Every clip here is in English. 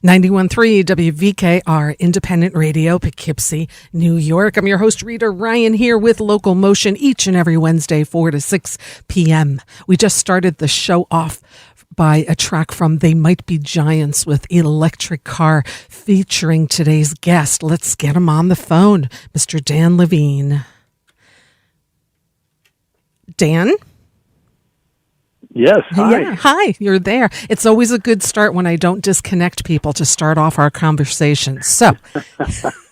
91.3 WVKR Independent Radio, Poughkeepsie, New York. I'm your host, Rita Ryan, here with LocalMotion each and every Wednesday, 4 to 6 p.m. We just started the show off by a track from They Might Be Giants with Electric Car, featuring today's guest. Let's get him on the phone, Mr. Dan Levine. Dan? Yes, hi. Yeah, hi, you're there. It's always a good start when I don't disconnect people to start off our conversation. So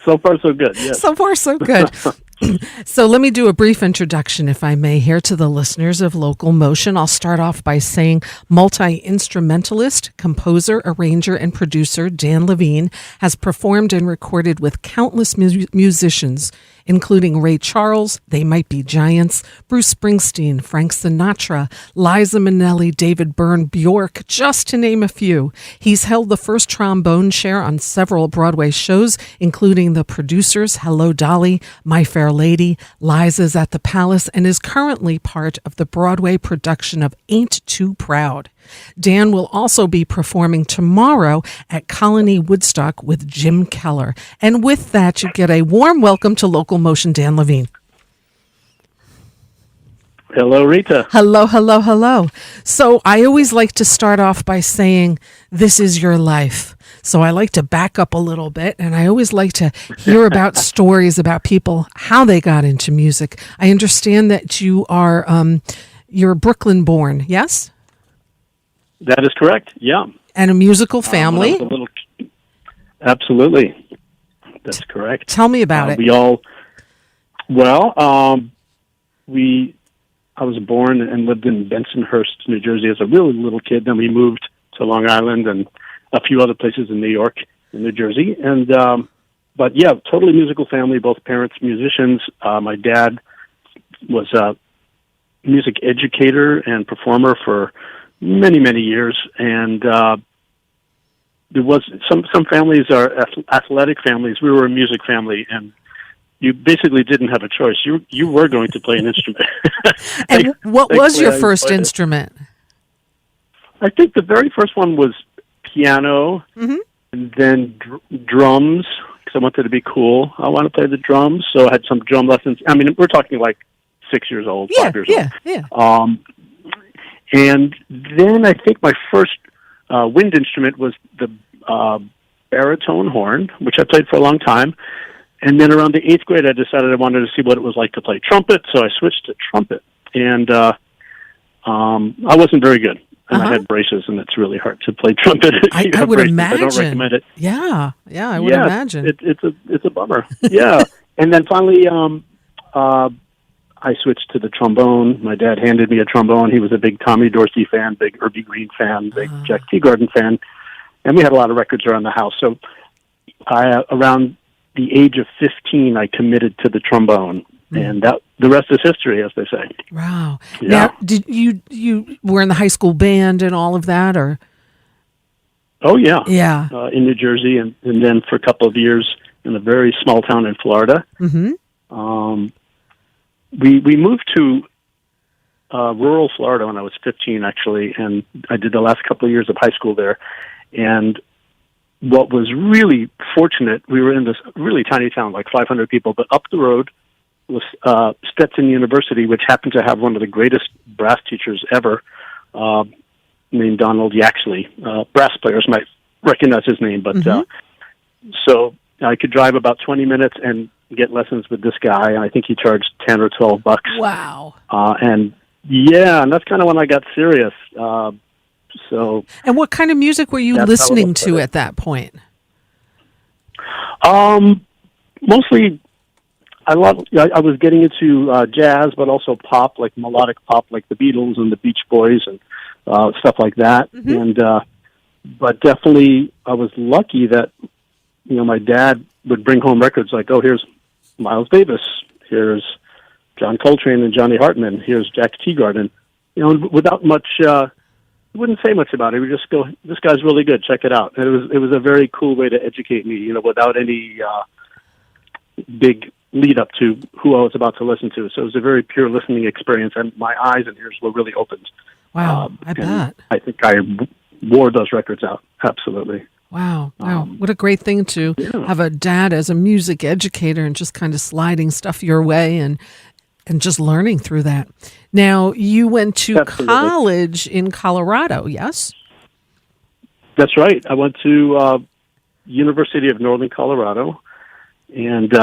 far, so good. Yes. So far, so good. So let me do a brief introduction, if I may, here to the listeners of LocalMotion. I'll start off by saying multi-instrumentalist, composer, arranger, and producer Dan Levine has performed and recorded with countless musicians, including Ray Charles, They Might Be Giants, Bruce Springsteen, Frank Sinatra, Liza Minnelli, David Byrne, Bjork, just to name a few. He's held the first trombone chair on several Broadway shows, including The Producers, Hello Dolly, My Fair Lady, Liza's at the Palace, and is currently part of the Broadway production of Ain't Too Proud. Dan will also be performing tomorrow at Colony Woodstock with Jim Keller. And with that, you get a warm welcome to LocalMotion, Dan Levine. Hello, Rita. Hello, hello, hello. So I always like to start off by saying, this is your life. So I like to back up a little bit, and I always like to hear about stories about people, how they got into music. I understand that you are, you're Brooklyn born, yes? That is correct, yeah. And a musical family? Absolutely. That's correct. Tell me about it. I was born and lived in Bensonhurst, New Jersey as a really little kid. Then we moved to Long Island and a few other places in New York and New Jersey. And, but yeah, totally musical family, both parents musicians. My dad was a music educator and performer for many, many years. And there was some families are athletic families. We were a music family, and you basically didn't have a choice. You were going to play an instrument. And what was your first instrument? I think the very first one was piano, and then drums, because I wanted to be cool. I want to play the drums, so I had some drum lessons. I mean, we're talking like 6 years old, 5 years old. Yeah. And then I think my first wind instrument was the baritone horn, which I played for a long time. And then around the 8th grade, I decided I wanted to see what it was like to play trumpet, so I switched to trumpet. And I wasn't very good, and I had braces, and it's really hard to play trumpet. I would braces. imagine. I don't recommend it. Yeah, I would imagine. It's a bummer. Yeah. And then finally, I switched to the trombone. My dad handed me a trombone. He was a big Tommy Dorsey fan, big Herbie Green fan, big Jack Teagarden fan, and we had a lot of records around the house. So around the age of 15, I committed to the trombone, and the rest is history, as they say. Wow. Yeah. Now, did you were in the high school band and all of that, or? Oh, yeah. Yeah. In New Jersey, and then for a couple of years in a very small town in Florida. Mm-hmm. We moved to rural Florida when I was 15, actually, and I did the last couple of years of high school there. And what was really fortunate, we were in this really tiny town, like 500 people, but up the road was Stetson University, which happened to have one of the greatest brass teachers ever, named Donald Yaxley. Brass players might recognize his name, but so I could drive about 20 minutes and get lessons with this guy, and I think he charged $10 or $12. Wow. And that's kind of when I got serious. And what kind of music were you listening to at that point? Mostly, I was getting into jazz, but also pop, like melodic pop, like the Beatles and the Beach Boys and stuff like that. And but definitely, I was lucky that my dad would bring home records like, oh, here's Miles Davis, here's John Coltrane and Johnny Hartman, here's Jack Teagarden. Without much, he wouldn't say much about it. He would just go, this guy's really good, check it out. And it was a very cool way to educate me, without any big lead up to who I was about to listen to. So it was a very pure listening experience, and my eyes and ears were really opened. Wow, I bet. I think I wore those records out, absolutely. Wow. Wow. What a great thing to have a dad as a music educator and just kind of sliding stuff your way and just learning through that. Now, you went to Absolutely. college in Colorado, yes? That's right. I went to University of Northern Colorado, and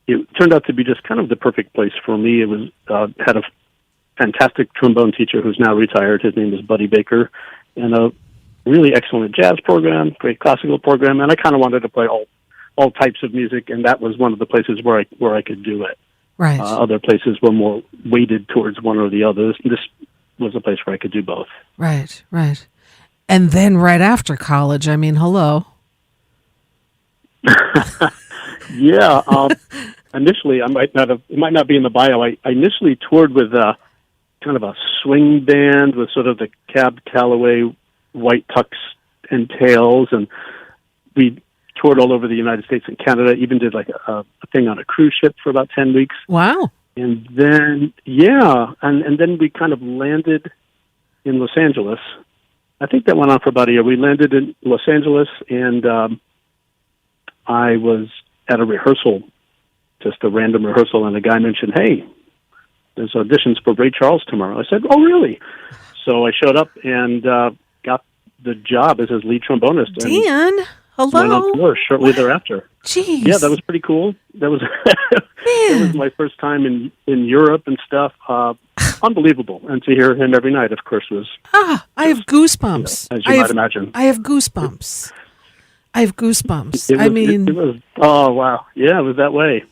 it turned out to be just kind of the perfect place for me. It was had a fantastic trombone teacher who's now retired. His name is Buddy Baker, and a really excellent jazz program, great classical program, and I kind of wanted to play all types of music, and that was one of the places where I could do it. Right. Other places were more weighted towards one or the other. This was a place where I could do both. Right, right. And then right after college, I mean, hello. Yeah. Initially, it might not be in the bio. I initially toured with kind of a swing band with sort of the Cab Calloway white tux and tails, and we toured all over the United States and Canada. Even did like a thing on a cruise ship for about 10 weeks. Wow. And then, and then we kind of landed in Los Angeles. I think that went on for about a year. We landed in Los Angeles, and I was at a rehearsal, just a random rehearsal, and a guy mentioned, "Hey, there's auditions for Ray Charles tomorrow." I said, "Oh, really?" So I showed up and got the job as his lead trombonist. Dan, hello. Went on tour shortly thereafter. Jeez. Yeah, that was pretty cool. That was that was my first time in Europe and stuff. Unbelievable. And to hear him every night, of course, was... I have goosebumps. As you might imagine. I have goosebumps. It was, oh, wow. Yeah, it was that way.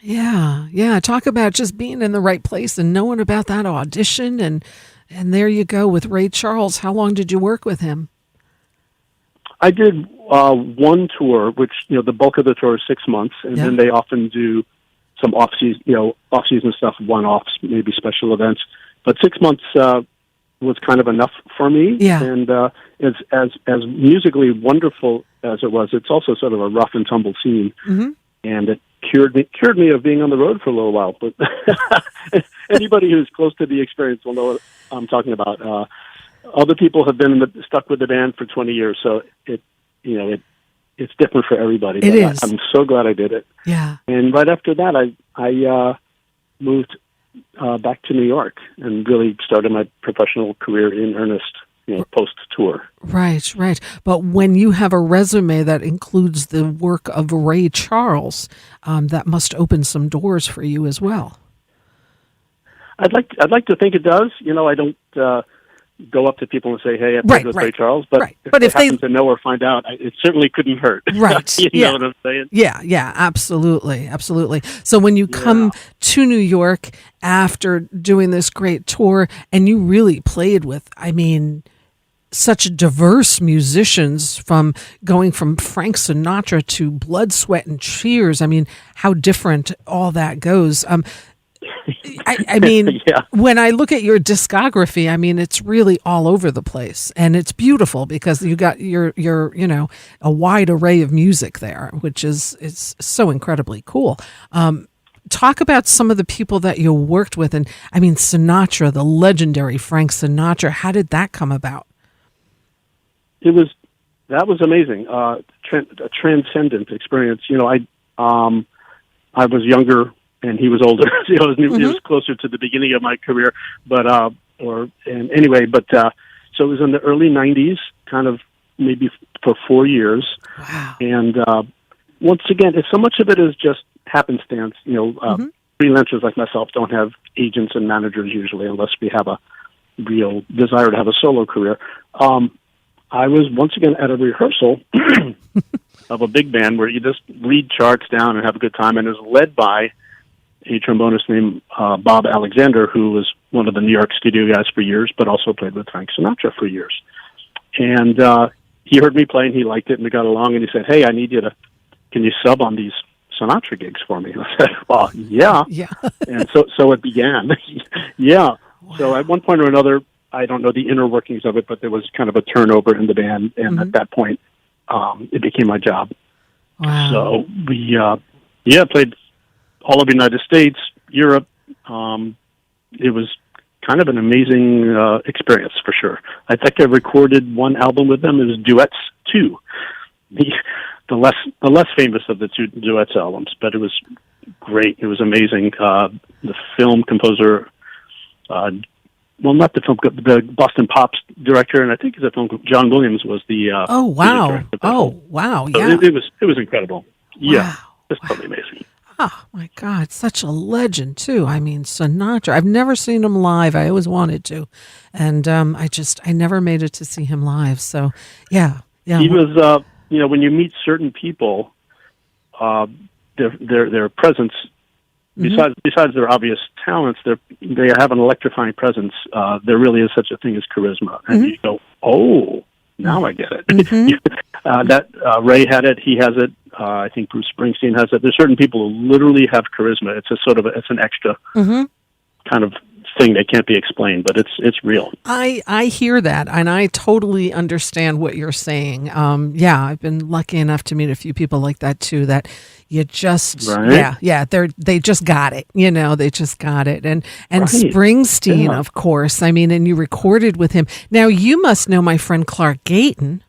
Yeah. Talk about just being in the right place and knowing about that audition. And there you go with Ray Charles. How long did you work with him? I did one tour, which, the bulk of the tour is 6 months. And then they often do some off-season stuff, one-offs, maybe special events. But 6 months was kind of enough for me. Yeah. And as musically wonderful as it was, it's also sort of a rough and tumble scene. Mm-hmm. And it cured me of being on the road for a little while. But anybody who's close to the experience will know what I'm talking about. Other people have been stuck with the band for 20 years, so it's different for everybody. It is. I'm so glad I did it. Yeah. And right after that, I moved back to New York and really started my professional career in earnest, post-tour. Right. But when you have a resume that includes the work of Ray Charles, that must open some doors for you as well. I'd like to think it does. I don't go up to people and say, "Hey, I played with Ray Charles," but if they happen to know or find out, it certainly couldn't hurt. Right. You know what I'm saying? Yeah, absolutely. So when you come to New York after doing this great tour, and you really played with, such diverse musicians, from going from Frank Sinatra to Blood, Sweat, and Tears. How different all that goes. When I look at your discography, it's really all over the place, and it's beautiful because you got your a wide array of music there, which is so incredibly cool. Talk about some of the people that you worked with, and Sinatra, the legendary Frank Sinatra. How did that come about? That was amazing. A transcendent experience. I was younger and he was older. He was closer to the beginning of my career, so it was in the early 90s, kind of maybe for 4 years. Wow. And once again, so much of it is just happenstance. Freelancers like myself don't have agents and managers usually, unless we have a real desire to have a solo career. I was once again at a rehearsal of a big band where you just read charts down and have a good time, and it was led by a trombonist named Bob Alexander, who was one of the New York studio guys for years, but also played with Frank Sinatra for years. And he heard me play, and he liked it, and we got along, and he said, "Hey, can you sub on these Sinatra gigs for me?" I said, "Well, yeah." And so it began. Yeah. Wow. So at one point or another, I don't know the inner workings of it, but there was kind of a turnover in the band, and at that point, it became my job. Wow. So we, played all of the United States, Europe. It was kind of an amazing experience for sure. I think I recorded one album with them. It was duets too. the less famous of the two duets albums, but it was great. It was amazing. The film composer, not the film, the Boston Pops director, and I think the film John Williams was the oh wow, director. oh wow, So yeah, it was incredible. Yeah, wow. it's totally amazing. Oh my God, such a legend too. I mean, Sinatra. I've never seen him live. I always wanted to, and I never made it to see him live. So yeah. He was, when you meet certain people, their presence, besides their obvious talents, they have an electrifying presence. There really is such a thing as charisma, and you go, oh, now I get it. That Ray had it. He has it. I think Bruce Springsteen has it. There's certain people who literally have charisma. It's it's an extra kind of thing that can't be explained, but it's real. I hear that, and I totally understand what you're saying. I've been lucky enough to meet a few people like that too. That you just, they just got it. They just got it. And right. Springsteen, of course. I mean, and you recorded with him. Now you must know my friend Clark Gayton.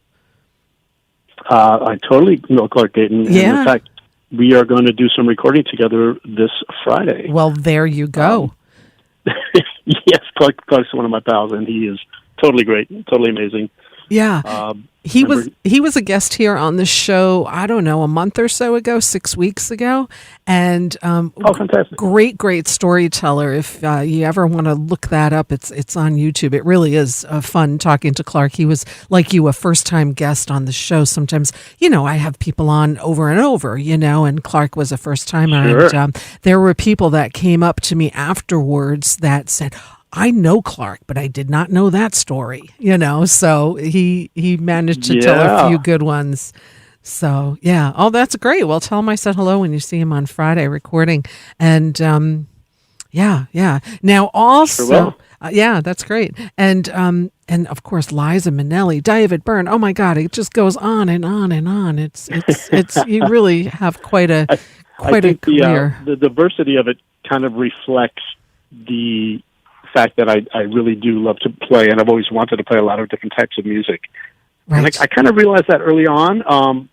I totally know Clark Gayton. And in fact, we are going to do some recording together this Friday. Well, there you go. Yes, Clark's one of my pals, and he is totally great, totally amazing. Yeah. He was a guest here on the show, I don't know, a month or so ago, 6 weeks ago. And fantastic. Great storyteller. If you ever want to look that up, it's on YouTube. It really is fun talking to Clark. He was, like you, a first-time guest on the show. Sometimes, I have people on over and over, and Clark was a first-timer. Sure. And there were people that came up to me afterwards that said, I know Clark, but I did not know that story, so he managed to tell a few good ones. So, yeah. Oh, that's great. Well, tell him I said hello when you see him on Friday recording. And, yeah. Now also, sure that's great. And of course, Liza Minnelli, David Byrne. Oh my God, it just goes on and on and on. It's you really have quite a career. The diversity of it kind of reflects the fact that I really do love to play, and I've always wanted to play a lot of different types of music. Right. And I kind of realized that early on.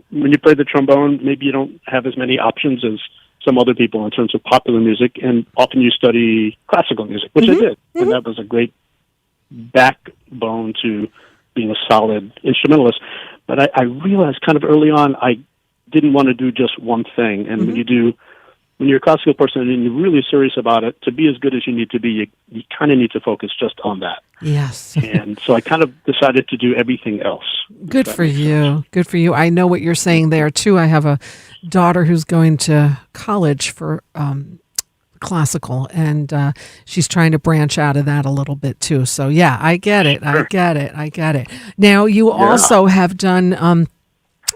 When you play the trombone, maybe you don't have as many options as some other people in terms of popular music, and often you study classical music, which I did, and that was a great backbone to being a solid instrumentalist. But I realized kind of early on I didn't want to do just one thing, and when you're a classical person and you're really serious about it, to be as good as you need to be, you kind of need to focus just on that. Yes. And so I kind of decided to do everything else. Good for you. Good for you. I know what you're saying there, too. I have a daughter who's going to college for classical, and she's trying to branch out of that a little bit, too. So, yeah, I get it. I get it. Now, you also have done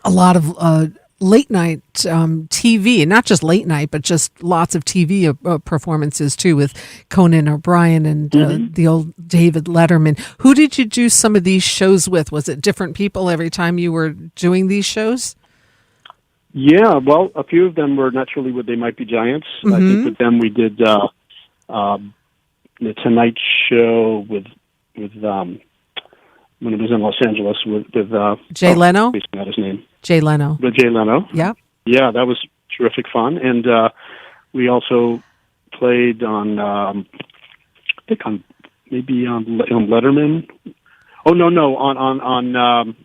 a lot of late night TV, and not just late night, but just lots of TV performances too, with Conan O'Brien and the old David Letterman. Who did you do some of these shows with? Was it different people every time you were doing these shows? Yeah, well, a few of them were naturally with They Might Be Giants. I think with them we did the Tonight Show with when it was in Los Angeles with Jay Leno. I forgot his name. Jay Leno. With Jay Leno. Yeah. Yeah, that was terrific fun. And we also played on, I think on Letterman. Oh, no, on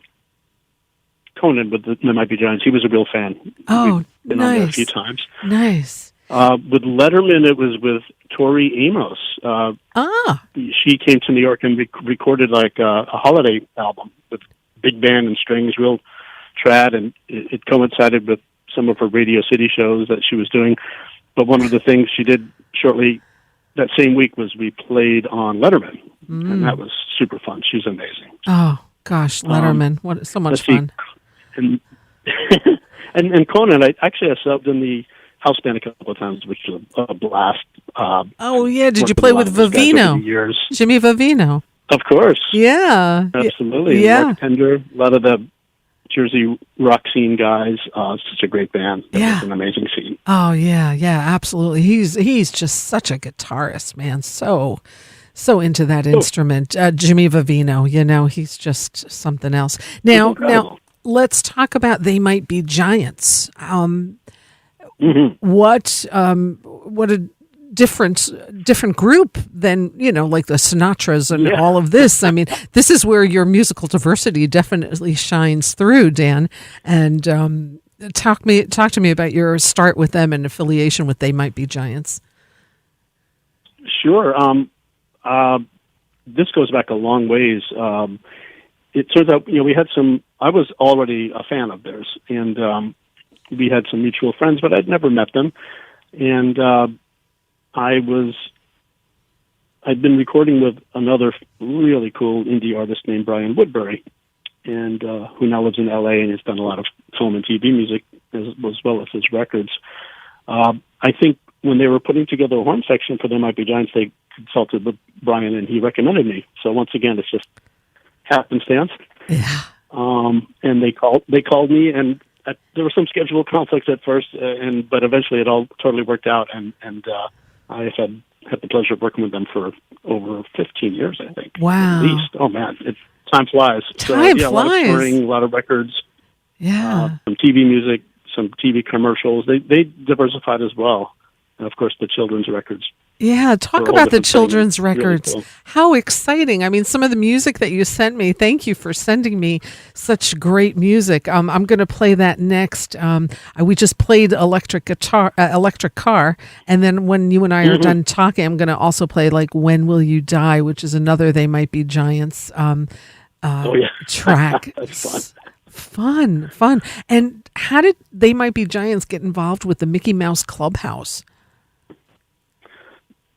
Conan with the Might Be Giants. He was a real fan. Oh, We've been nice. on there a few times. Nice. With Letterman, it was with Tori Amos. She came to New York and recorded like a holiday album with big band and strings, real trad, and it coincided with some of her Radio City shows that she was doing. But one of the things she did shortly that same week was we played on Letterman, and that was super fun. She's amazing. Oh gosh, Letterman! What so much fun! And and Conan, I subbed in the house band a couple of times, which was a blast. Oh yeah, did you play with Vivino? Jimmy Vivino. Of course. Yeah. Absolutely. Yeah. Mark Tender, a lot of the Jersey rock scene guys. Such a great band. It's an amazing scene. Oh yeah, absolutely. He's just such a guitarist, man. So into that instrument. Jimmy Vivino, he's just something else. Now, let's talk about They Might Be Giants. What a different group than, like the Sinatras and all of this. I mean, this is where your musical diversity definitely shines through, Dan. And talk to me about your start with them and affiliation with They Might Be Giants. Sure. This goes back a long ways. It turns out, we had I was already a fan of theirs, and we had some mutual friends, but I'd never met them. And I'd been recording with another really cool indie artist named Brian Woodbury, and who now lives in L.A. and has done a lot of film and TV music as well as his records. I think when they were putting together a horn section for There Might Be Giants, they consulted with Brian, and he recommended me. So once again, it's just happenstance. Yeah. And they called me, and there were some schedule conflicts at first, but eventually it all totally worked out, and I had the pleasure of working with them for over 15 years, I think. Wow. At least. Oh, man. Time flies. Time flies. A lot of touring, a lot of records. Yeah. Some TV music, some TV commercials. They diversified as well. And, of course, the children's records. Yeah, talk about the children's things. records. Really cool. How exciting. I mean, some of the music that you sent me, thank you for sending me such great music. I'm going to play that next. We just played Electric Car, and then when you and I are done talking, I'm going to also play like When Will You Die, which is another They Might Be Giants track. That's fun. Fun. And how did They Might Be Giants get involved with the Mickey Mouse Clubhouse?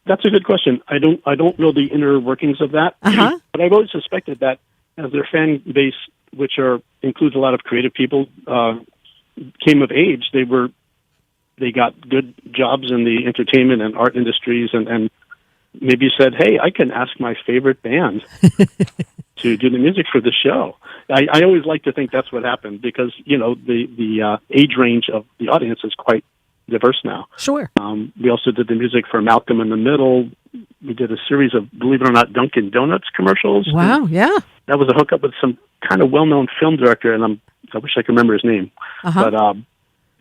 That's a good question. I don't know the inner workings of that, but I've always suspected that as their fan base, which includes a lot of creative people, came of age, they got good jobs in the entertainment and art industries, and maybe said, "Hey, I can ask my favorite band to do the music for the show." I always like to think that's what happened because the age range of the audience is quite diverse now. Sure. We also did the music for Malcolm in the Middle. We did a series of, believe it or not, Dunkin' Donuts commercials. Wow, yeah. That was a hookup with some kind of well-known film director, and I wish I could remember his name. But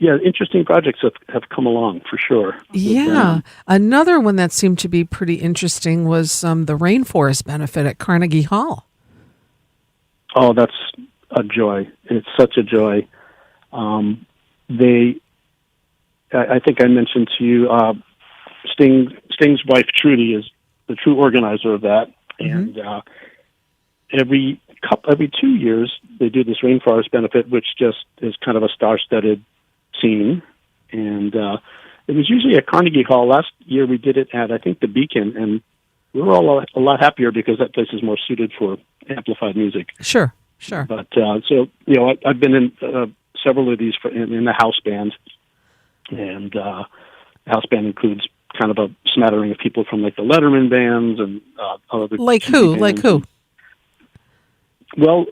interesting projects have come along for sure. Yeah. Another one that seemed to be pretty interesting was the Rainforest benefit at Carnegie Hall. Oh, that's a joy. It's such a joy. I think I mentioned to you, Sting's wife Trudy is the true organizer of that, and every 2 years they do this rainforest benefit, which just is kind of a star-studded scene, and it was usually at Carnegie Hall. Last year we did it at I think the Beacon, and we were all a lot happier because that place is more suited for amplified music. Sure. But I've been in several of these in the house band. And the house band includes kind of a smattering of people from like the Letterman bands and other like who? bands. Like who? Well,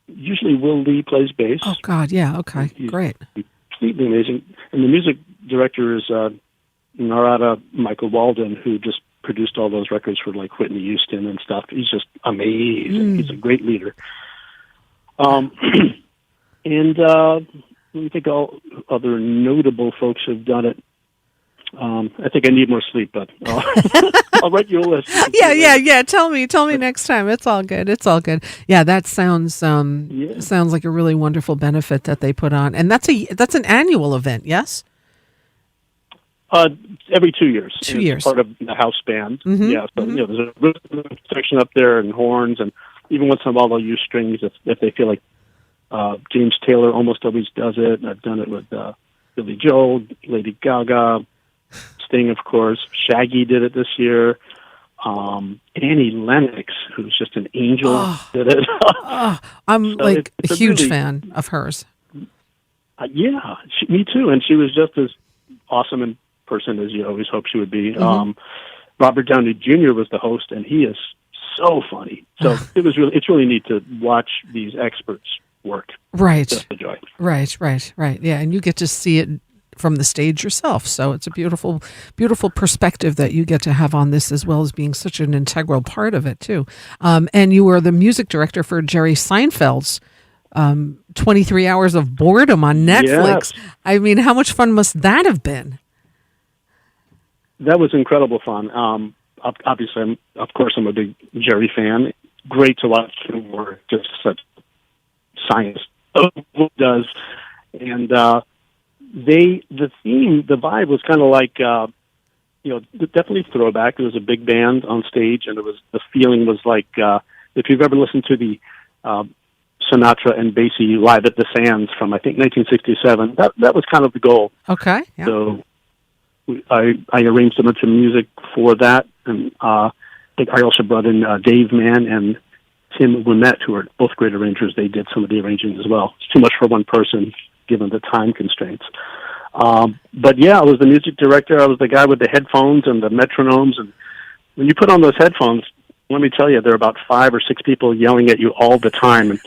usually Will Lee plays bass. Oh God, yeah, okay, great, completely amazing. And the music director is Narada Michael Walden, who just produced all those records for like Whitney Houston and stuff. He's just amazing. He's a great leader. Let me think all other notable folks have done it. I think I need more sleep, but I'll write you a list. Yeah. Tell me next time. It's all good. Yeah, that sounds like a really wonderful benefit that they put on, and that's an annual event. Yes. Every 2 years. 2 years. It's part of the house band. Yeah. So there's a rhythm section up there and horns, and even once in a while they'll use strings if they feel like. James Taylor almost always does it. I've done it with Billy Joel, Lady Gaga, Sting, of course. Shaggy did it this year. Annie Lennox, who's just an angel, did it. I'm a huge fan of hers. Yeah, me too. And she was just as awesome in person as you always hope she would be. Robert Downey Jr. was the host, and he is so funny. So it's really neat to watch these experts work. Right. Just a joy. Right. Yeah, and you get to see it from the stage yourself. So it's a beautiful, beautiful perspective that you get to have on this, as well as being such an integral part of it too. And you were the music director for Jerry Seinfeld's 23 Hours of Boredom on Netflix. Yes. I mean, how much fun must that have been? That was incredible fun. Obviously, of course, I'm a big Jerry fan. Great to watch him work, just such science does. And the vibe was kind of like, definitely throwback. There was a big band on stage, and the feeling was like, if you've ever listened to the Sinatra and Basie Live at the Sands from, I think, 1967, that was kind of the goal. Okay. Yeah. So I arranged a bunch of music for that, and I think I also brought in Dave Mann and Tim Wimet, who are both great arrangers. They did some of the arranging as well. It's too much for one person, given the time constraints. But yeah, I was the music director. I was the guy with the headphones and the metronomes. And when you put on those headphones, let me tell you, there are about 5 or 6 people yelling at you all the time, and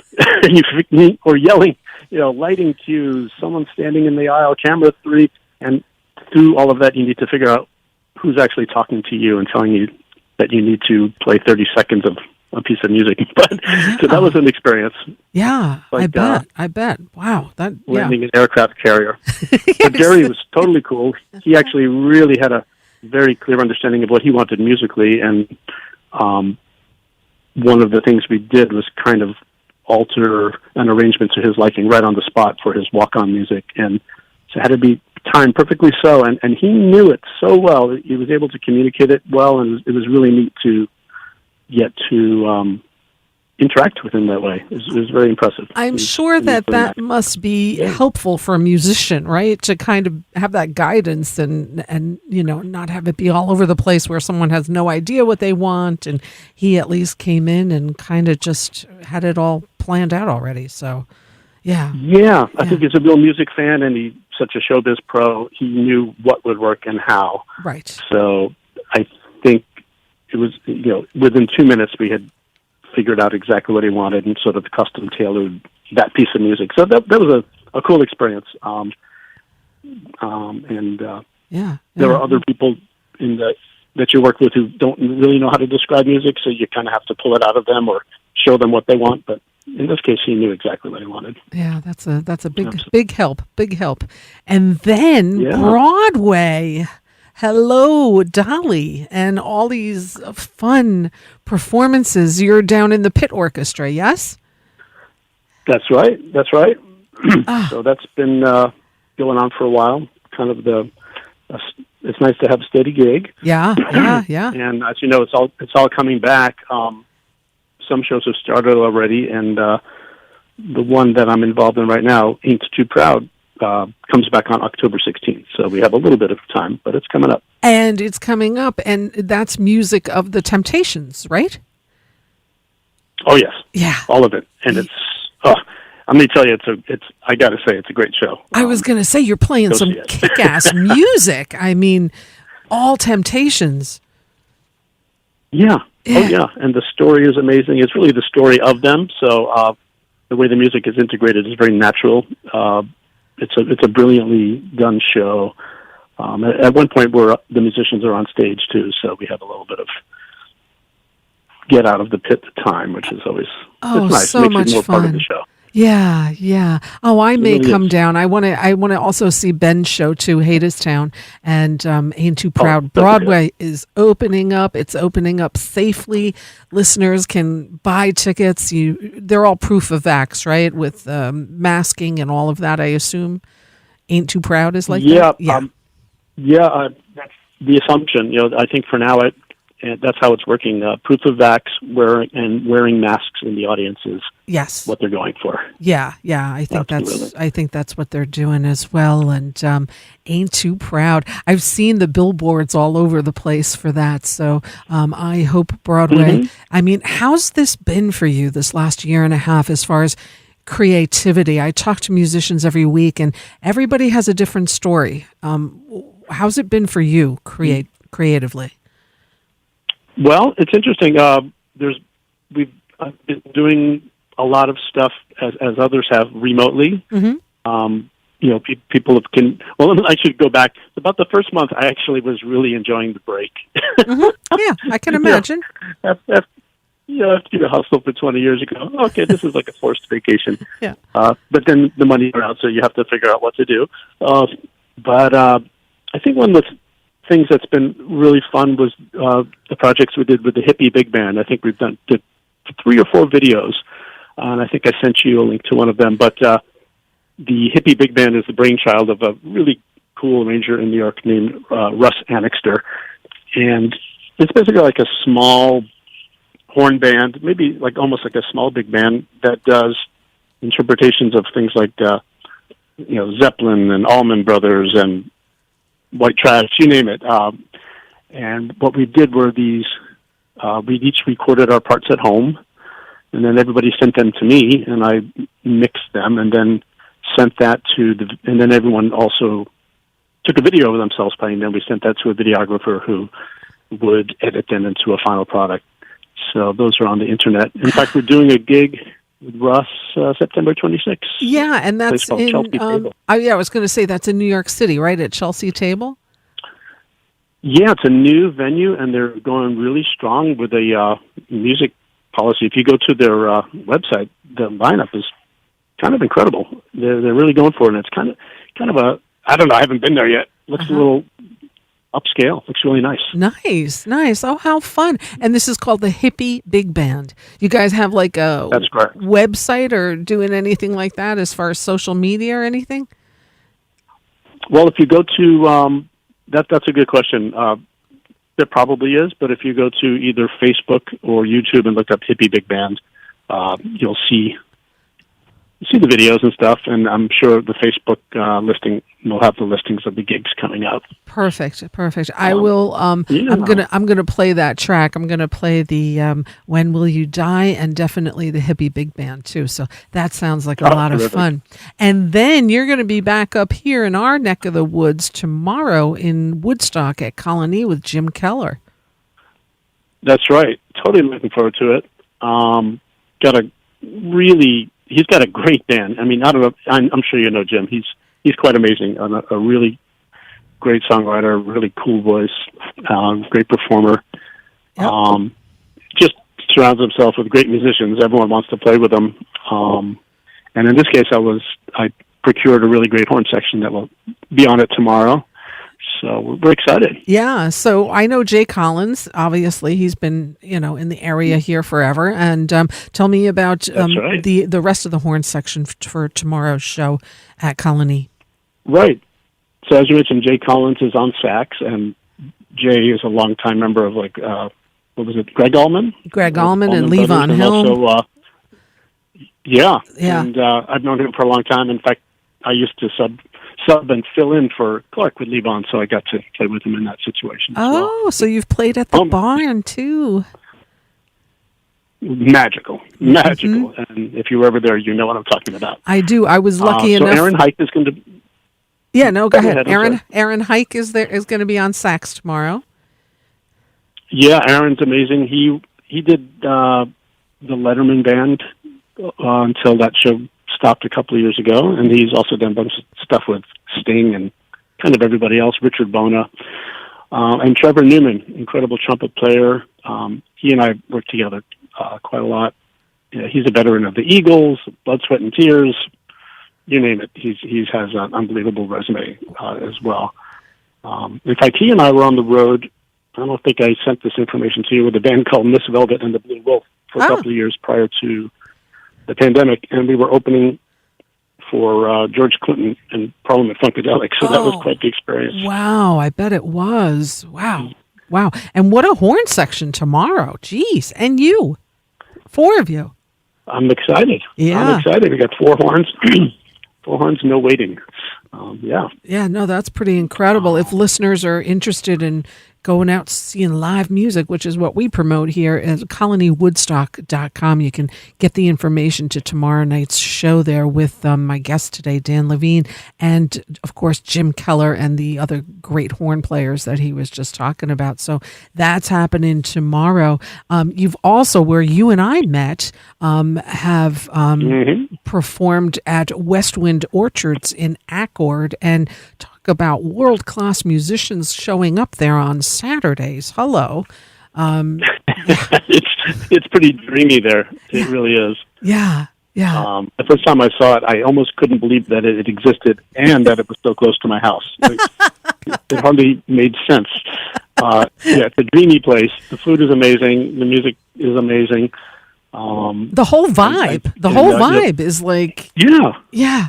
or yelling, lighting cues, someone standing in the aisle, camera 3, and through all of that, you need to figure out who's actually talking to you and telling you that you need to play 30 seconds of a piece of music. But so that was an experience. Yeah, like, I bet. Wow, landing an aircraft carrier. Yes. But Jerry was totally cool. He actually really had a very clear understanding of what he wanted musically, and one of the things we did was kind of alter an arrangement to his liking right on the spot for his walk-on music, and so it had to be timed perfectly so, and he knew it so well. He was able to communicate it well, and it was really neat to get to interact with him that way. It was very impressive. I'm sure that must be helpful for a musician, right? To kind of have that guidance and not have it be all over the place where someone has no idea what they want, and he at least came in and kind of just had it all planned out already. So, yeah. Yeah, I think he's a real music fan, and he's such a showbiz pro. He knew what would work and how. Right. So I think it was, within 2 minutes we had figured out exactly what he wanted and sort of custom tailored that piece of music. So that was a cool experience. There are other people that you work with who don't really know how to describe music, so you kind of have to pull it out of them or show them what they want. But in this case, he knew exactly what he wanted. Yeah, that's a big help. And then Broadway. Hello, Dolly, and all these fun performances. You're down in the pit orchestra, yes? That's right. So that's been going on for a while. Kind of it's nice to have a steady gig. Yeah. And as you know, it's all coming back. Some shows have started already, and the one that I'm involved in right now, Ain't Too Proud, comes back on October 16th. So we have a little bit of time, but it's coming up. And it's coming up, and that's music of the Temptations, right? Oh, yes. Yeah. All of it. And it's, I'm going to tell you, I got to say, it's a great show. I was going to say, you're playing some kick-ass music. I mean, all Temptations. Yeah. Oh, yeah. And the story is amazing. It's really the story of them. So the way the music is integrated is very natural. It's a brilliantly done show. At one point, where the musicians are on stage too, so we have a little bit of get out of the pit time, which is always it's nice. So makes much it more fun. Part of the show. Yeah. Oh, I may come down. I want to also see Ben's show too, Hadestown, and Ain't Too Proud. Broadway is opening up. It's opening up safely. Listeners can buy tickets. They're all proof of vax, right? With masking and all of that, I assume. Ain't Too Proud is like that? Yeah. That's the assumption. I think for now that's how it's working. Proof of vax, wearing masks in the audience is what they're going for. Yeah. I think that's what they're doing as well. And Ain't Too Proud. I've seen the billboards all over the place for that. So I hope Broadway. Mm-hmm. I mean, how's this been for you this last year and a half as far as creativity? I talk to musicians every week, and everybody has a different story. How's it been for you creatively? Well, it's interesting. We've been doing a lot of stuff as others have remotely. Mm-hmm. People can. Well, I should go back. About the first month, I actually was really enjoying the break. Mm-hmm. Yeah, I can imagine. you know, after you hustle for 20 years, you go, okay, this is like a forced vacation. Yeah. But then the money's around, so you have to figure out what to do. But I think one of the things that's been really fun was the projects we did with the Hippie Big Band. I think we've did 3 or 4 videos, and I think I sent you a link to one of them. But the Hippie Big Band is the brainchild of a really cool arranger in New York named Russ Annixter. And it's basically like a small horn band, maybe like almost like a small big band that does interpretations of things like, Zeppelin and Allman Brothers and White Trash, you name it. And what we did were these, we each recorded our parts at home, and then everybody sent them to me, and I mixed them, and then sent that and then everyone also took a video of themselves playing them. We sent that to a videographer who would edit them into a final product. So those are on the internet. In fact, we're doing a gig with Russ September 26th. Yeah, and that's in, Chelsea Table. I was going to say that's in New York City, right, at Chelsea Table? Yeah, it's a new venue, and they're going really strong with a music policy. If you go to their website, the lineup is kind of incredible. They're really going for it, and it's kind of a, I don't know, I haven't been there yet. Looks a little upscale. Looks really nice. Nice. Oh, how fun. And this is called the Hippie Big Band. You guys have like a That's correct. website or doing anything like that as far as social media or anything? Well, if you go to, that's a good question. There probably is, but if you go to either Facebook or YouTube and look up Hippie Big Band, you'll see the videos and stuff, and I'm sure the Facebook listing will have the listings of the gigs coming up. Perfect. I will. Yeah. I'm gonna play that track. I'm gonna play the "When Will You Die" and definitely the Hippie Big Band too. So that sounds like a lot of fun. And then you're gonna be back up here in our neck of the woods tomorrow in Woodstock at Colony with Jim Keller. That's right. Totally looking forward to it. He's got a great band. I mean, I don't know. I'm sure you know Jim. He's quite amazing. A really great songwriter, really cool voice, great performer. Yep. Just surrounds himself with great musicians. Everyone wants to play with him. And in this case, I procured a really great horn section that will be on it tomorrow. So we're excited. Yeah. So I know Jay Collins. Obviously, he's been in the area here forever. And tell me about the rest of the horn section for tomorrow's show at Colony. Right. So as you mentioned, Jay Collins is on sax, and Jay is a longtime member of Greg Allman? Greg Allman and Levine Hill. Also, yeah. And I've known him for a long time. In fact, I used to sub and fill in for Clark with Levine, so I got to play with him in that situation. Oh, so you've played at the barn too. Magical. Mm-hmm. And if you were ever there, you know what I'm talking about. I do. I was lucky enough. So Aaron Hike is going to... Yeah, no, go ahead. Aaron Hike is going to be on sax tomorrow. Yeah, Aaron's amazing. He did the Letterman band until that show stopped a couple of years ago, and he's also done a bunch of stuff with Sting and kind of everybody else, Richard Bona, and Trevor Newman, incredible trumpet player. He and I worked together quite a lot. He's a veteran of the Eagles, Blood, Sweat, and Tears, you name it. He has an unbelievable resume as well. In fact, he and I were on the road. I don't think I sent this information to you, with a band called Miss Velvet and the Blue Wolf for a couple of years prior to the pandemic, and we were opening for George Clinton and Parliament Funkadelic, so that was quite the experience. Wow, I bet it was. Wow. And what a horn section tomorrow. Jeez, and you. 4 of you. I'm excited. Yeah. I'm excited. We got 4 horns. 4 horns, no waiting. Yeah, no, that's pretty incredible. If listeners are interested in going out seeing live music, which is what we promote here at colonywoodstock.com. You can get the information to tomorrow night's show there with my guest today, Dan Levine, and of course Jim Keller and the other great horn players that he was just talking about. So that's happening tomorrow. You've also, where you and I met, have performed at Westwind Orchards in Accord, and about world-class musicians showing up there on Saturdays. Hello. It's pretty dreamy there. It really is. Yeah. Yeah. The first time I saw it, I almost couldn't believe that it existed and that it was so close to my house. It hardly made sense. It's a dreamy place. The food is amazing. The music is amazing. The whole vibe is like, yeah,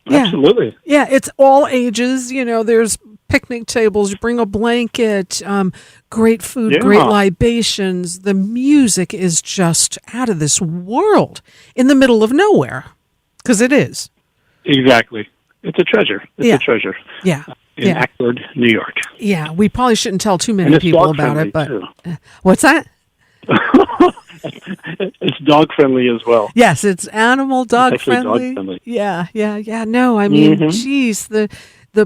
absolutely. Yeah, it's all ages. There's picnic tables. You bring a blanket, great food, great libations. The music is just out of this world in the middle of nowhere, because it is. Exactly. It's a treasure. It's a treasure. Yeah. In Ackford, New York. Yeah, we probably shouldn't tell too many people about it, but what's that? It's dog friendly as well. Yes, it's animal dog friendly. Dog friendly. Yeah. No, I mean, geez, the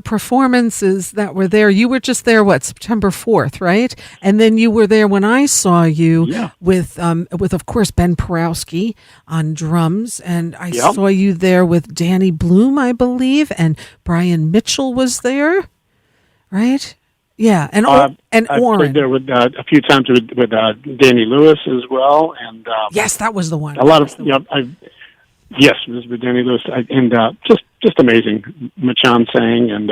performances that were there. You were just there, September 4th, right? And then you were there when I saw you with of course Ben Porowski on drums, and I saw you there with Danny Bloom, I believe, and Brian Mitchell was there, right? Yeah, and I've Oren. played there with a few times with Danny Lewis as well, and yes, that was the one. A lot of yes, it was with Danny Lewis, and just amazing. Machan sang, and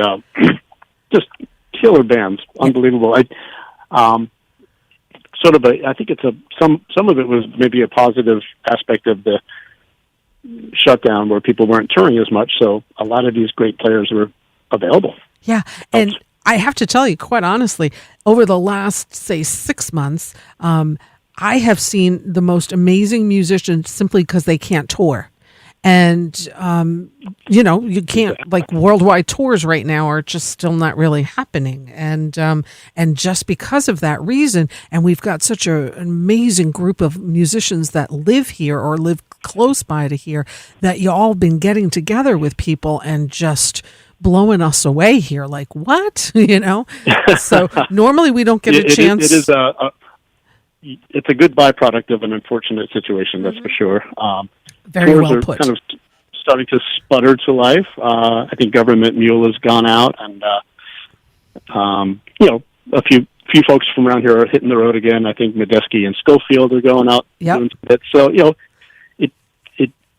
just killer bands, unbelievable. I think it's some of it was maybe a positive aspect of the shutdown where people weren't touring as much, so a lot of these great players were available. Yeah, and I have to tell you, quite honestly, over the last, say, 6 months, I have seen the most amazing musicians simply because they can't tour. And, you can't, like, worldwide tours right now are just still not really happening. And just because of that reason, and we've got such an amazing group of musicians that live here or live close by to here, that you all been getting together with people and just blowing us away here. Like, what? So normally we don't get a chance. It is it's a good byproduct of an unfortunate situation, that's for sure. Very tours well are put. kind of starting to sputter to life. I think Government Mule has gone out, and a few folks from around here are hitting the road again. I think Medeski and Schofield are going out doing some bits. So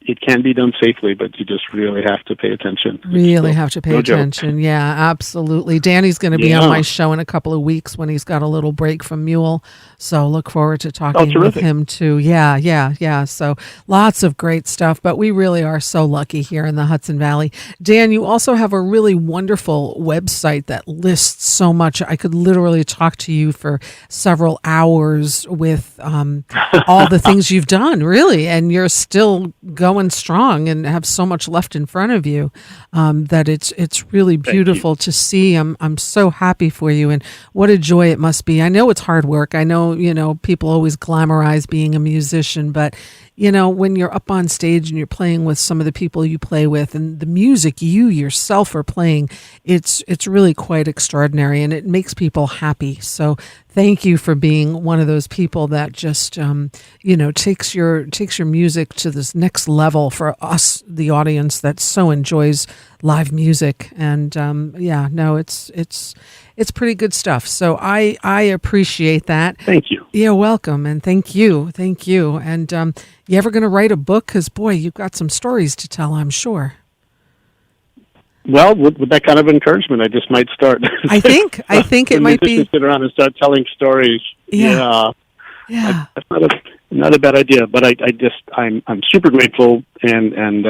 it can be done safely, but you just really have to pay attention. Really have to pay attention. Joke. Yeah, absolutely. Danny's going to be on my show in a couple of weeks when he's got a little break from Mule. So look forward to talking with him too. Yeah. So lots of great stuff, but we really are so lucky here in the Hudson Valley. Dan, you also have a really wonderful website that lists so much. I could literally talk to you for several hours with all the things you've done, really, and you're still going strong and have so much left in front of you that it's really beautiful to see. I'm so happy for you, and what a joy it must be. I know it's hard work. I know people always glamorize being a musician, but when you're up on stage and you're playing with some of the people you play with and the music you yourself are playing, it's really quite extraordinary, and it makes people happy. So thank you for being one of those people that just takes your music to this next level for us, the audience that so enjoys live music. And it's pretty good stuff. So I appreciate that. Thank you. You're welcome, and thank you. And you ever going to write a book? Because boy, you've got some stories to tell, I'm sure. Well, with that kind of encouragement, I just might start. I think it might be. Sit around and start telling stories. Yeah. That's not a bad idea. But I'm super grateful, and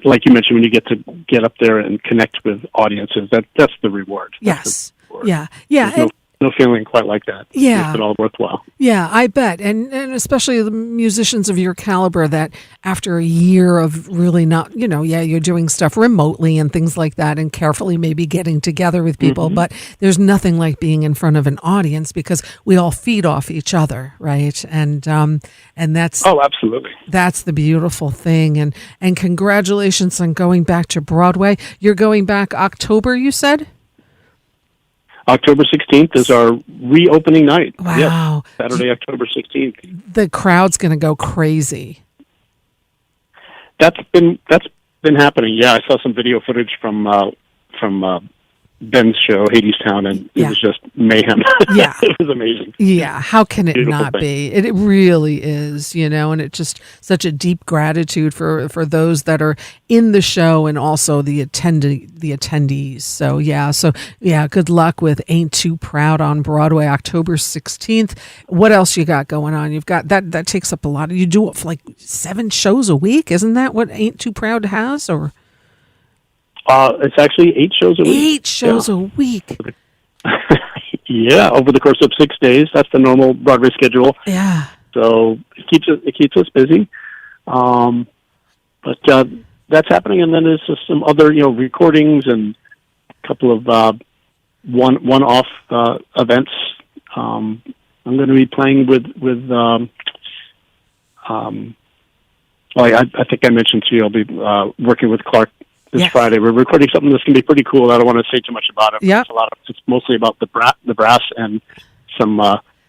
like you mentioned, when you get to get up there and connect with audiences, that's the reward. Yes. The reward. Yeah. No feeling quite like that. Yeah. Makes it all worthwhile. Yeah, I bet. And especially the musicians of your caliber that after a year of really not, you're doing stuff remotely and things like that and carefully maybe getting together with people, but there's nothing like being in front of an audience because we all feed off each other, right? And that's absolutely. That's the beautiful thing. And congratulations on going back to Broadway. You're going back October, you said? October 16th is our reopening night. Wow. Yes, Saturday, October 16th. The crowd's going to go crazy. That's been happening. Yeah, I saw some video footage from Ben's show, Hadestown, and it was just mayhem. Yeah. It was amazing. Yeah, how can it Beautiful not thing. be? It really is, and it's just such a deep gratitude for those that are in the show and also the attendees. So good luck with Ain't Too Proud on Broadway, October 16th. What else you got going on? You've got that takes up a lot. You do it for like 7 shows a week, isn't that what Ain't Too Proud has? Or it's actually 8 shows a week. 8 shows a week. Yeah, over the course of 6 days. That's the normal Broadway schedule. Yeah. So it keeps us busy. But that's happening, and then there's just some other recordings and a couple of one-off events. I'm going to be playing with I think I mentioned to you I'll be working with Clark this Friday. We're recording something that's going to be pretty cool. I don't want to say too much about it. Yeah, it's mostly about the brass and some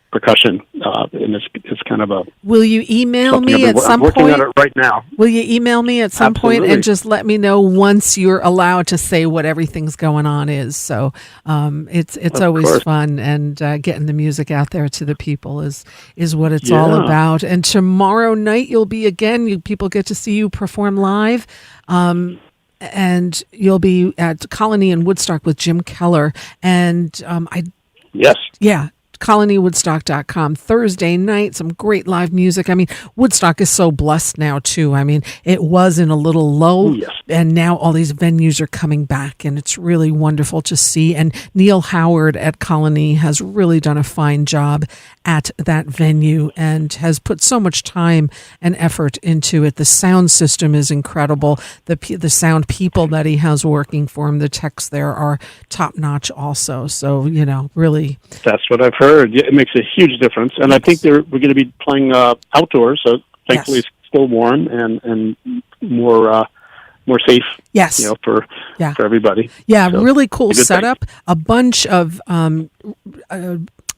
percussion, and it's kind of a. Will you email me at some point? I'm working on it right now. Will you email me at some point and just let me know once you're allowed to say what everything's going on is? So it's always fun, and getting the music out there to the people is what it's all about. And tomorrow night you'll be again. People get to see you perform live. And you'll be at Colony in Woodstock with Jim Keller. And colonywoodstock.com. Thursday night, some great live music. I mean, Woodstock is so blessed now, too. I mean, it was in a little lull, and now all these venues are coming back, and it's really wonderful to see. And Neil Howard at Colony has really done a fine job at that venue and has put so much time and effort into it. The sound system is incredible. The sound people that he has working for him, the techs there are top-notch also. So, really. That's what I've heard. It makes a huge difference. And I think we're going to be playing outdoors, so thankfully it's still warm and more safe. Yes. For everybody. Yeah, so, really cool setup. A bunch of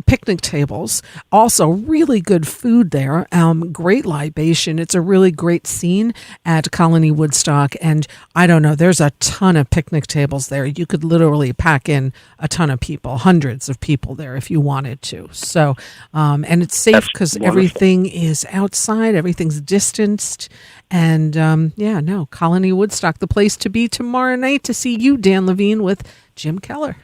picnic tables. Also, really good food there. Great libation. It's a really great scene at Colony Woodstock. And I don't know, there's a ton of picnic tables there. You could literally pack in a ton of people, hundreds of people there if you wanted to. So, and it's safe because everything is outside, everything's distanced. And Colony Woodstock, the place to be tomorrow night to see you, Dan Levine, with Jim Keller.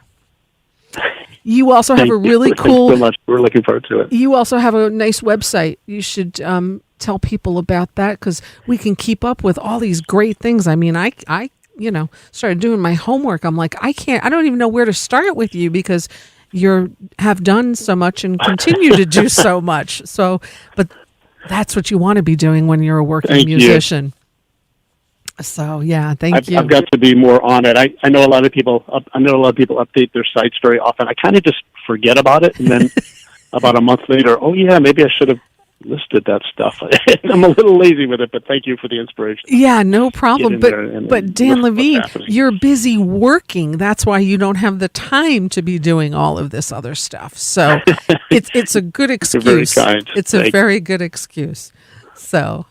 You also have a really cool. Thanks so much. We're looking forward to it. You also have a nice website. You should tell people about that because we can keep up with all these great things. I mean, I started doing my homework. I'm like, I don't even know where to start with you because you have done so much and continue to do so much. So, but that's what you want to be doing when you're a working musician. So thank you. I've got to be more on it. I know a lot of people. Update their sites very often. I kind of just forget about it, and then about a month later, maybe I should have listed that stuff. I'm a little lazy with it, but thank you for the inspiration. Yeah, no problem. But Dan Levine, you're busy working. That's why you don't have the time to be doing all of this other stuff. So it's a good excuse. You're very kind. It's a very good excuse. So,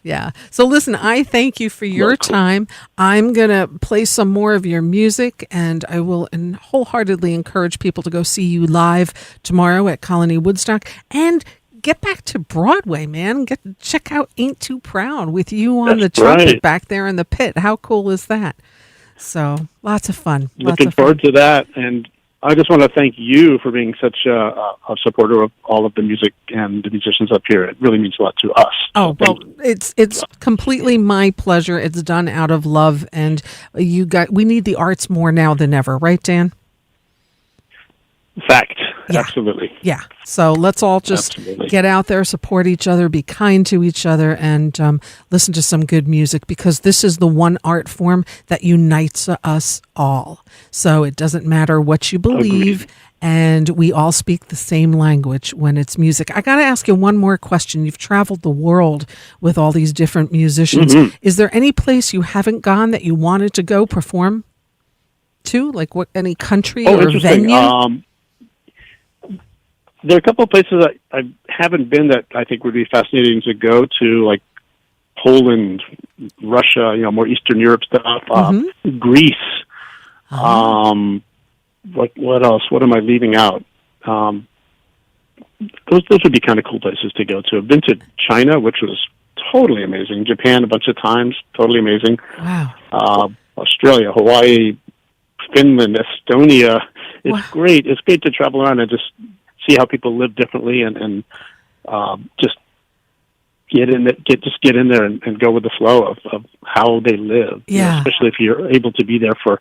So listen, I thank you for your time. I'm going to play some more of your music, and I will wholeheartedly encourage people to go see you live tomorrow at Colony Woodstock and get back to Broadway, man. Check out Ain't Too Proud with you on the trumpet back there in the pit. How cool is that? So, lots of fun. Looking forward to that, and I just want to thank you for being such a supporter of all of the music and the musicians up here. It really means a lot to us. Oh, well, it's completely my pleasure. It's done out of love, and we need the arts more now than ever, right, Dan? Fact. Absolutely. Yeah. So let's all just get out there, support each other, be kind to each other, and listen to some good music because this is the one art form that unites us all. So it doesn't matter what you believe, and we all speak the same language when it's music. I got to ask you one more question. You've traveled the world with all these different musicians. Mm-hmm. Is there any place you haven't gone that you wanted to go perform to? Like any country or venue? There are a couple of places that I haven't been that I think would be fascinating to go to, like Poland, Russia, more Eastern Europe stuff, Greece, like what else? What am I leaving out? Those would be kind of cool places to go to. I've been to China, which was totally amazing. Japan a bunch of times, totally amazing. Wow. Australia, Hawaii, Finland, Estonia. It's great. It's great to travel around and just see how people live differently, and just get in there and go with the flow of how they live. Yeah. You know, especially if you're able to be there for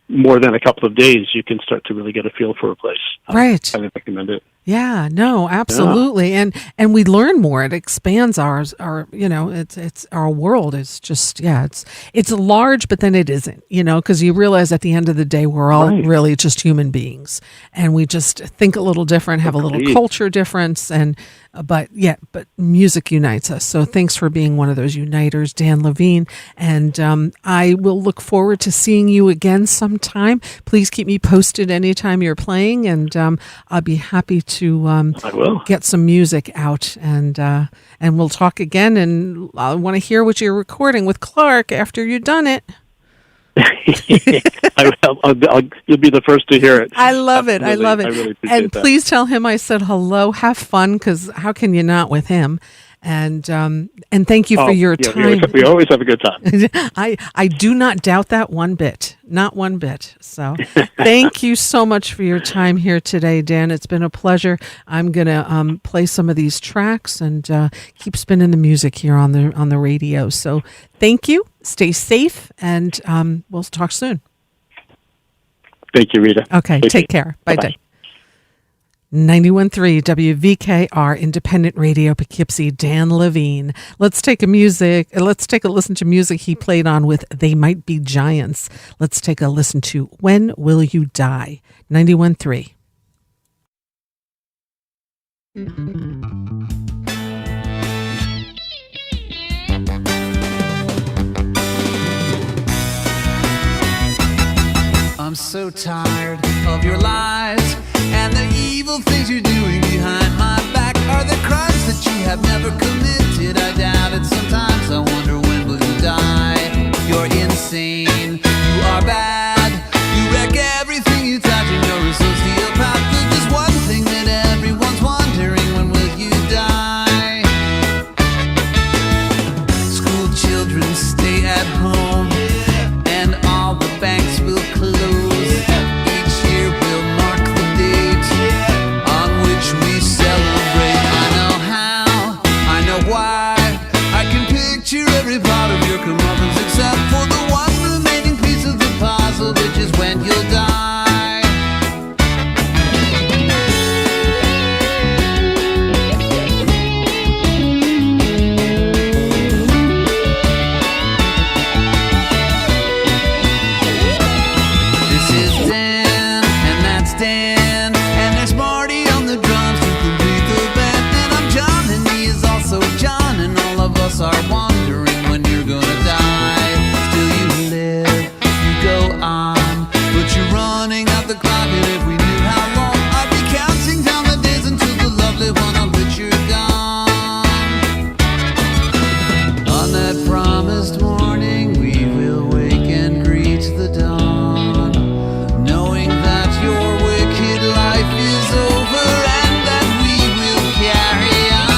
more than a couple of days, you can start to really get a feel for a place. Right. I recommend it. Yeah, no, absolutely. Yeah. And we learn more. It expands our it's our world is just, it's large, but then it isn't, because you realize at the end of the day, we're all really just human beings, and we just think a little different, have a little culture difference. But music unites us. So thanks for being one of those uniters, Dan Levine. And I will look forward to seeing you again sometime. Please keep me posted anytime you're playing, and I'll be happy to get some music out, and we'll talk again. And I want to hear what you're recording with Clark after you've done it. You'll be the first to hear it. I love it. I love it. I really appreciate that. Please tell him I said hello. Have fun, because how can you not with him? And thank you for your time. We always have a good time. I do not doubt that one bit. Not one bit. So thank you so much for your time here today, Dan. It's been a pleasure. I'm going to play some of these tracks and keep spinning the music here on the radio. So thank you. Stay safe, and we'll talk soon. Thank you, Rita. Okay, take care. Bye. 91.3 WVKR Independent Radio Poughkeepsie, Dan Levine. Let's take a listen to music he played on with They Might Be Giants. Let's take a listen to When Will You Die? 91.3. I'm so tired of your lies and the evil things you're doing behind my back. Are the crimes that you have never committed? I doubt it sometimes. I wonder, when will you die? You're insane. You are bad. You wreck everything you touch, and you're a sociopath. There's just one thing that everyone's wondering: when will you die? School children stay at home, and all the banks will close. Each year will mark the date on which we celebrate. I know how, I know why. I can picture every part of your comeuppance, except for the one remaining piece of the puzzle, which is when you'll die. Are wondering when you're gonna die. Still you live, you go on, but you're running out the clock. And if we knew how long, I'd be counting down the days until the lovely one on which you're gone. On that promised morning, we will wake and greet the dawn, knowing that your wicked life is over and that we will carry on.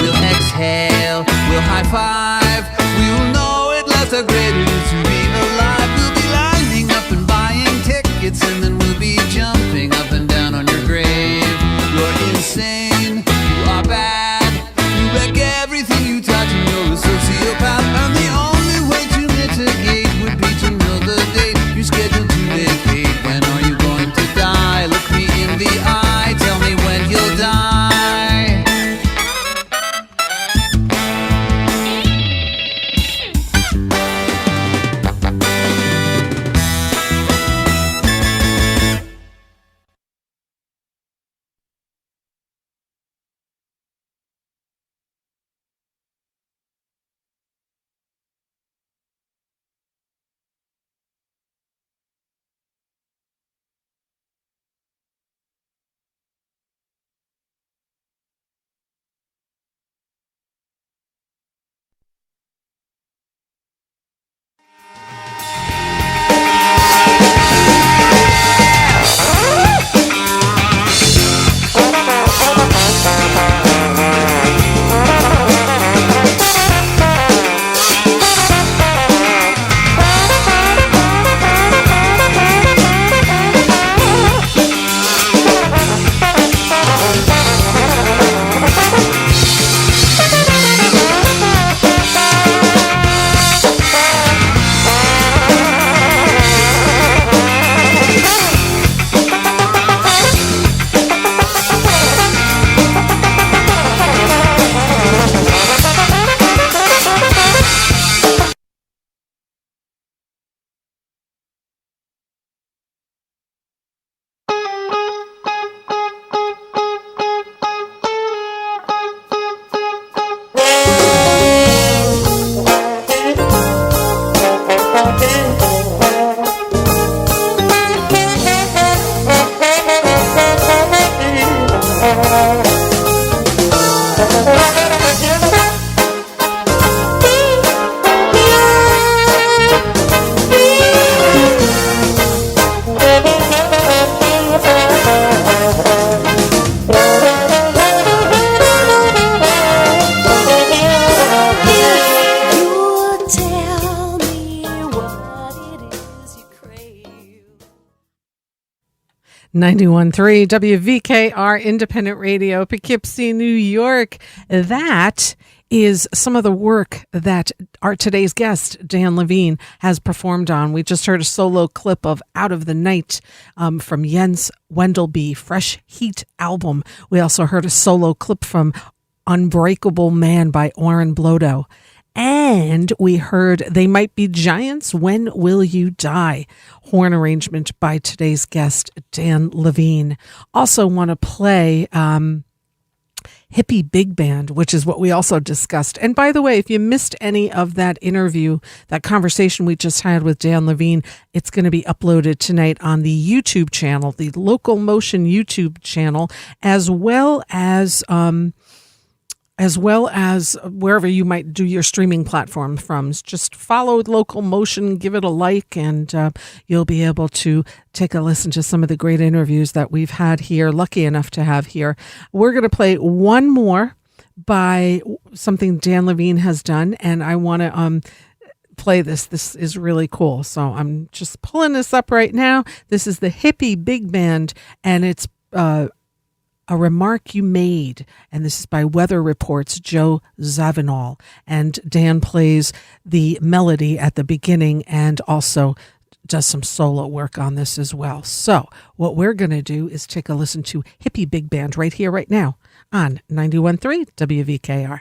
We'll exhale, we'll high five, we will know at last how great it is to be alive. We'll be lining up and buying tickets, and then we'll be jumping up and down on your grave. You're insane, you are bad, you wreck everything you touch, and you're a sociopath. And the only way to mitigate would be to know the date you're scheduled to vacate. When are you going to die? Look me in the eye, tell me when you'll die. 91.3 WVKR Independent Radio, Poughkeepsie, New York. That is some of the work that our today's guest, Dan Levine, has performed on. We just heard a solo clip of Out of the Night from Jens Wendelby, Fresh Heat album. We also heard a solo clip from Unbreakable Man by Oren Blodo. And we heard They Might Be Giants, When Will You Die? Horn arrangement by today's guest, Dan Levine. Also want to play Hippie Big Band, which is what we also discussed. And by the way, if you missed any of that interview, that conversation we just had with Dan Levine, it's going to be uploaded tonight on the YouTube channel, the LocalMotion YouTube channel, as well as wherever you might do your streaming platform from. Just follow LocalMotion, give it a like, and you'll be able to take a listen to some of the great interviews that we've had here, lucky enough to have here. We're going to play one more by something Dan Levine has done, and I want to play this. This is really cool. So I'm just pulling this up right now. This is the Hippie Big Band, and it's A Remark You Made, and this is by Weather Report's Joe Zawinul. And Dan plays the melody at the beginning and also does some solo work on this as well. So what we're going to do is take a listen to Hippie Big Band right here, right now on 91.3 WVKR.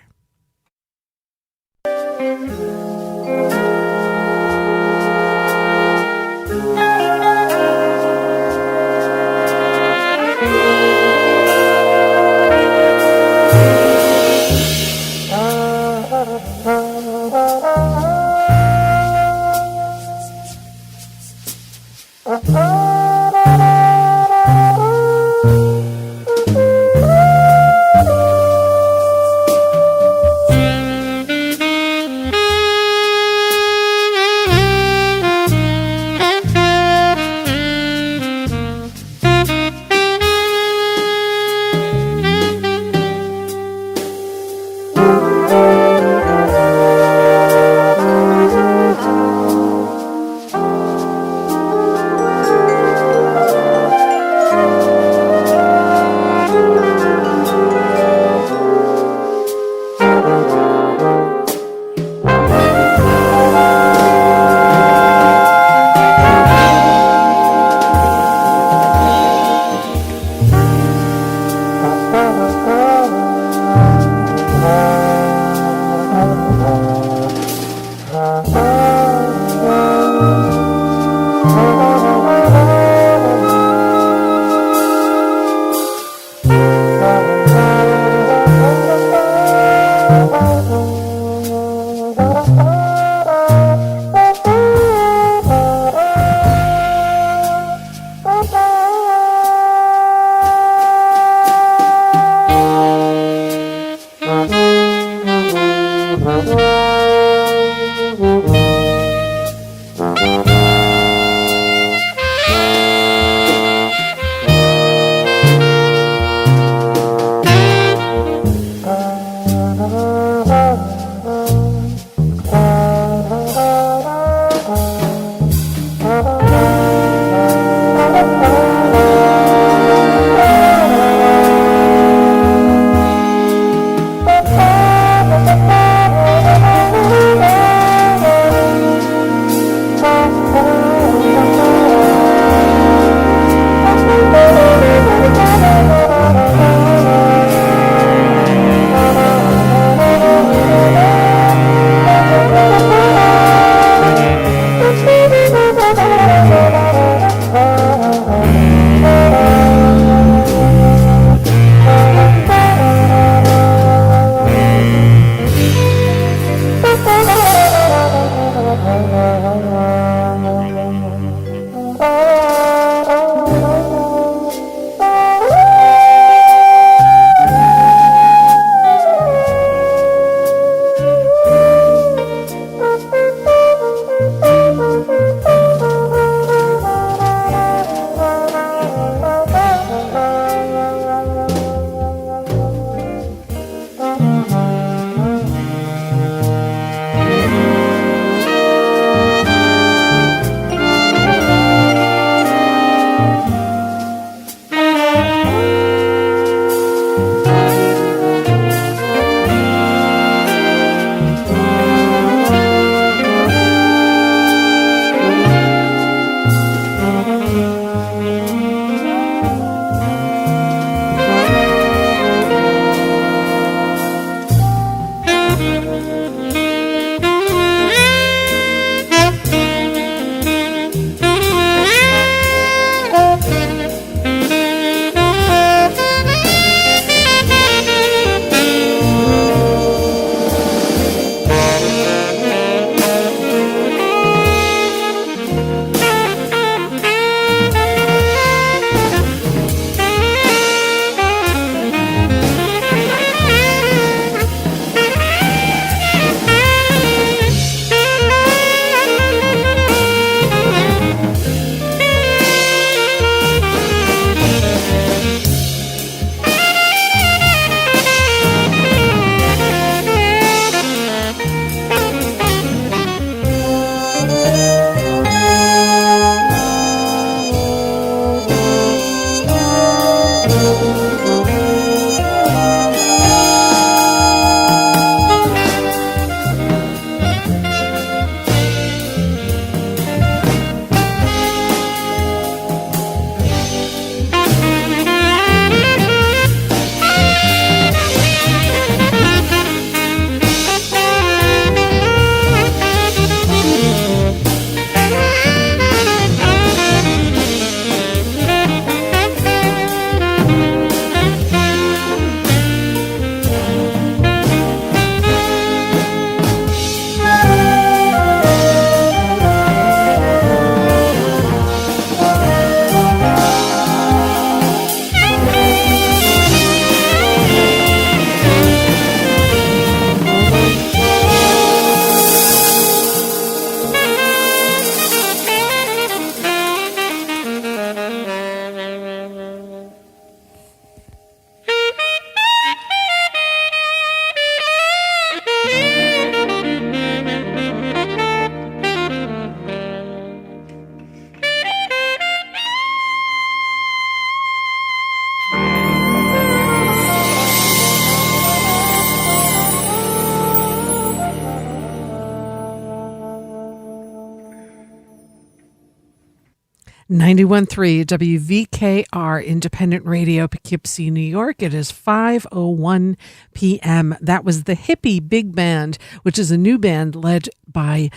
91.3 WVKR Independent Radio, Poughkeepsie, New York. It is 5:01 p.m. That was the Hippie Big Band, which is a new band led by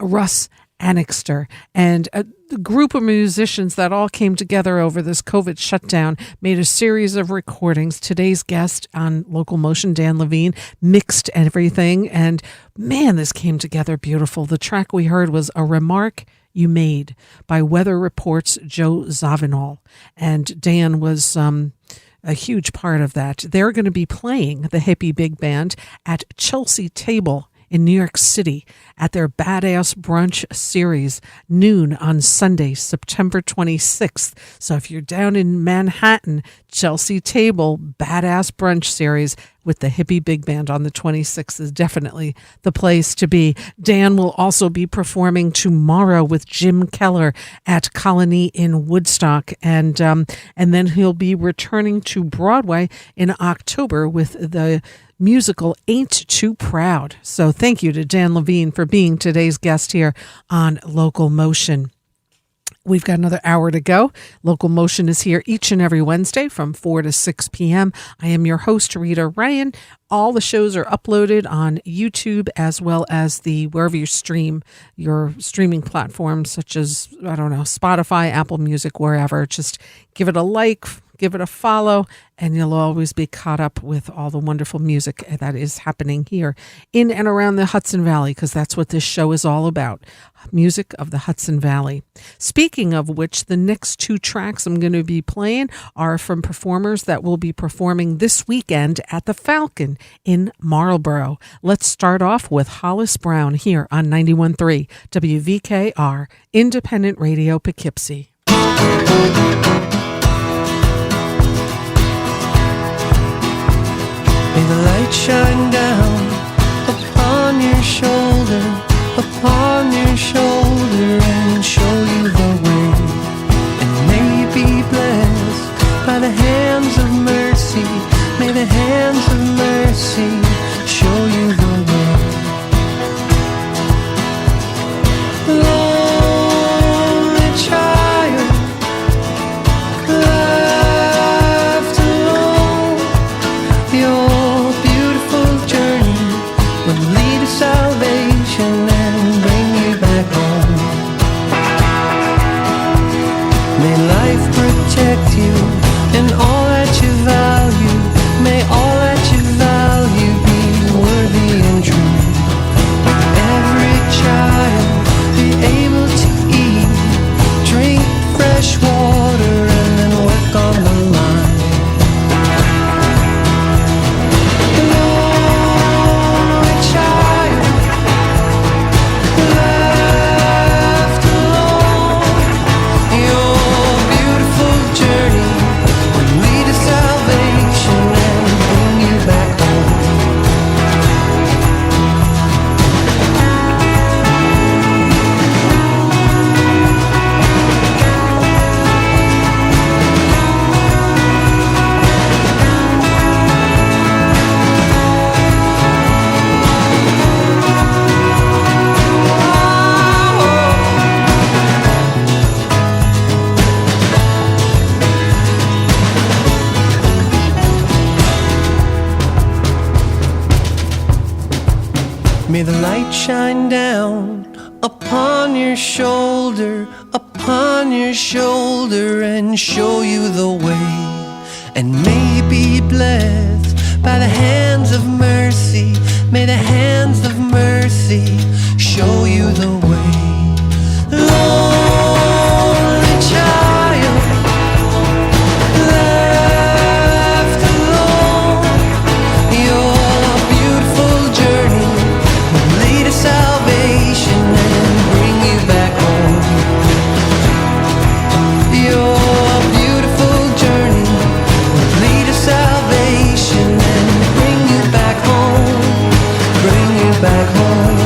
Russ Annixter, and a group of musicians that all came together over this COVID shutdown, made a series of recordings. Today's guest on LocalMotion, Dan Levine, mixed everything, and man, this came together beautiful. The track we heard was A Remark You Made by Weather Report's Joe Zawinul, and Dan was a huge part of that. They're going to be playing the Hippie Big Band at Chelsea Table in New York City at their Badass Brunch series, noon on Sunday, September 26th. So if you're down in Manhattan, Chelsea Table Badass Brunch series with the Hippie Big Band on the 26th is definitely the place to be. Dan will also be performing tomorrow with Jim Keller at Colony in Woodstock, and then he'll be returning to Broadway in October with the musical Ain't Too Proud. So thank you to Dan Levine for being today's guest here on LocalMotion. We've got another hour to go. LocalMotion is here each and every Wednesday from 4 to 6 p.m. I am your host, Rita Ryan. All the shows are uploaded on YouTube as well as wherever you stream, your streaming platforms such as, Spotify, Apple Music, wherever. Just give it a like, give it a follow, and you'll always be caught up with all the wonderful music that is happening here in and around the Hudson Valley, because that's what this show is all about, music of the Hudson Valley. Speaking of which, the next two tracks I'm going to be playing are from performers that will be performing this weekend at the Falcon in Marlborough. Let's start off with Hollis Brown here on 91.3 WVKR Independent Radio, Poughkeepsie. May the light shine down upon your shoulder, and show you the way. And may you be blessed by the hands of mercy. May the hands of mercy show you the way. Lonely child, left alone, your beautiful journey will lead to salvation and bring you back home. May life protect you in all that you value. May all that you value be worthy and true. Every child be able to eat, drink fresh water, and then work on the line. Lonely child, left alone, your beautiful journey will lead to salvation and bring you back home. May the light shine down upon your shoulder, and show you the way. And may you be blessed by the hands of mercy. May the hands of mercy show you the way. Lonely child, left alone, your beautiful journey will lead to salvation and bring you back home. Your beautiful journey will lead to salvation and bring you back home. Bring you back home.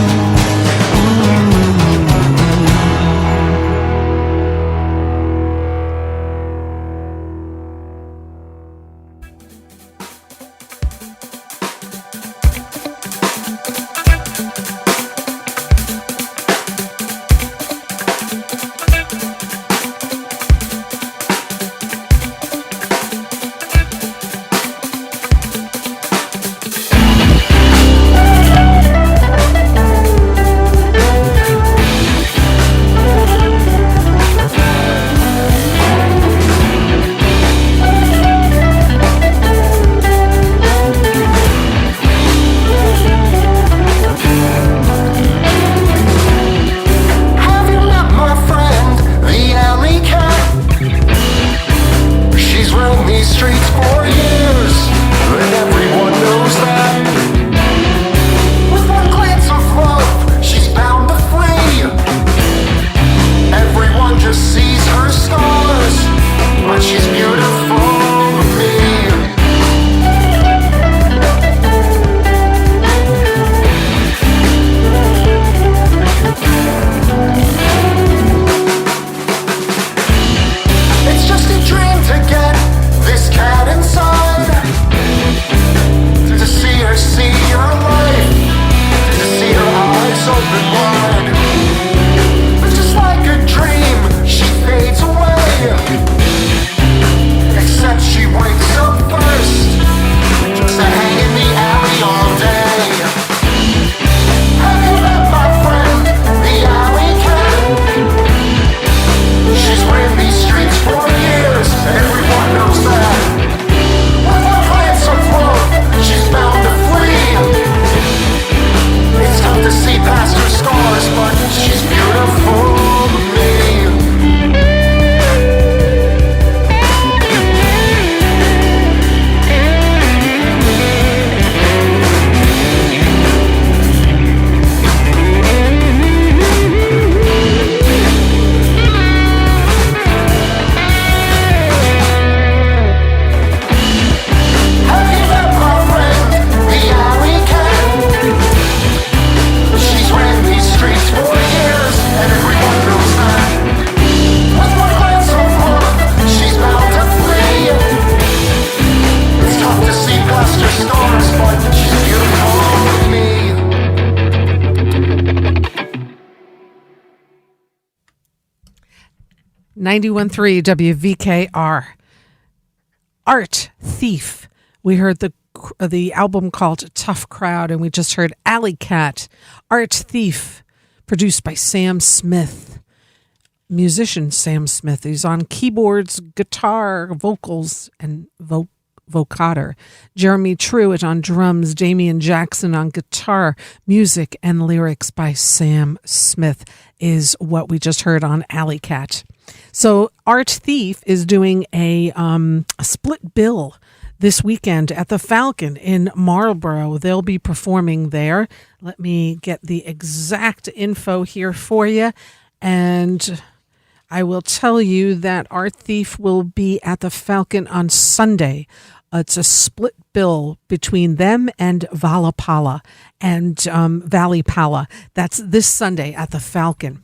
91.3 WVKR. Art Thief. We heard the album called Tough Crowd, and we just heard Alley Cat. Art Thief, produced by Sam Smith. Musician Sam Smith. He's on keyboards, guitar, vocals, and vocoder. Jeremy Truitt on drums. Damian Jackson on guitar. Music and lyrics by Sam Smith is what we just heard on Alley Cat. So Art Thief is doing a split bill this weekend at the Falcon in Marlborough. They'll be performing there. Let me get the exact info here for you. And I will tell you that Art Thief will be at the Falcon on Sunday. It's a split bill between them and Valipala and Valley Pala. That's this Sunday at the Falcon.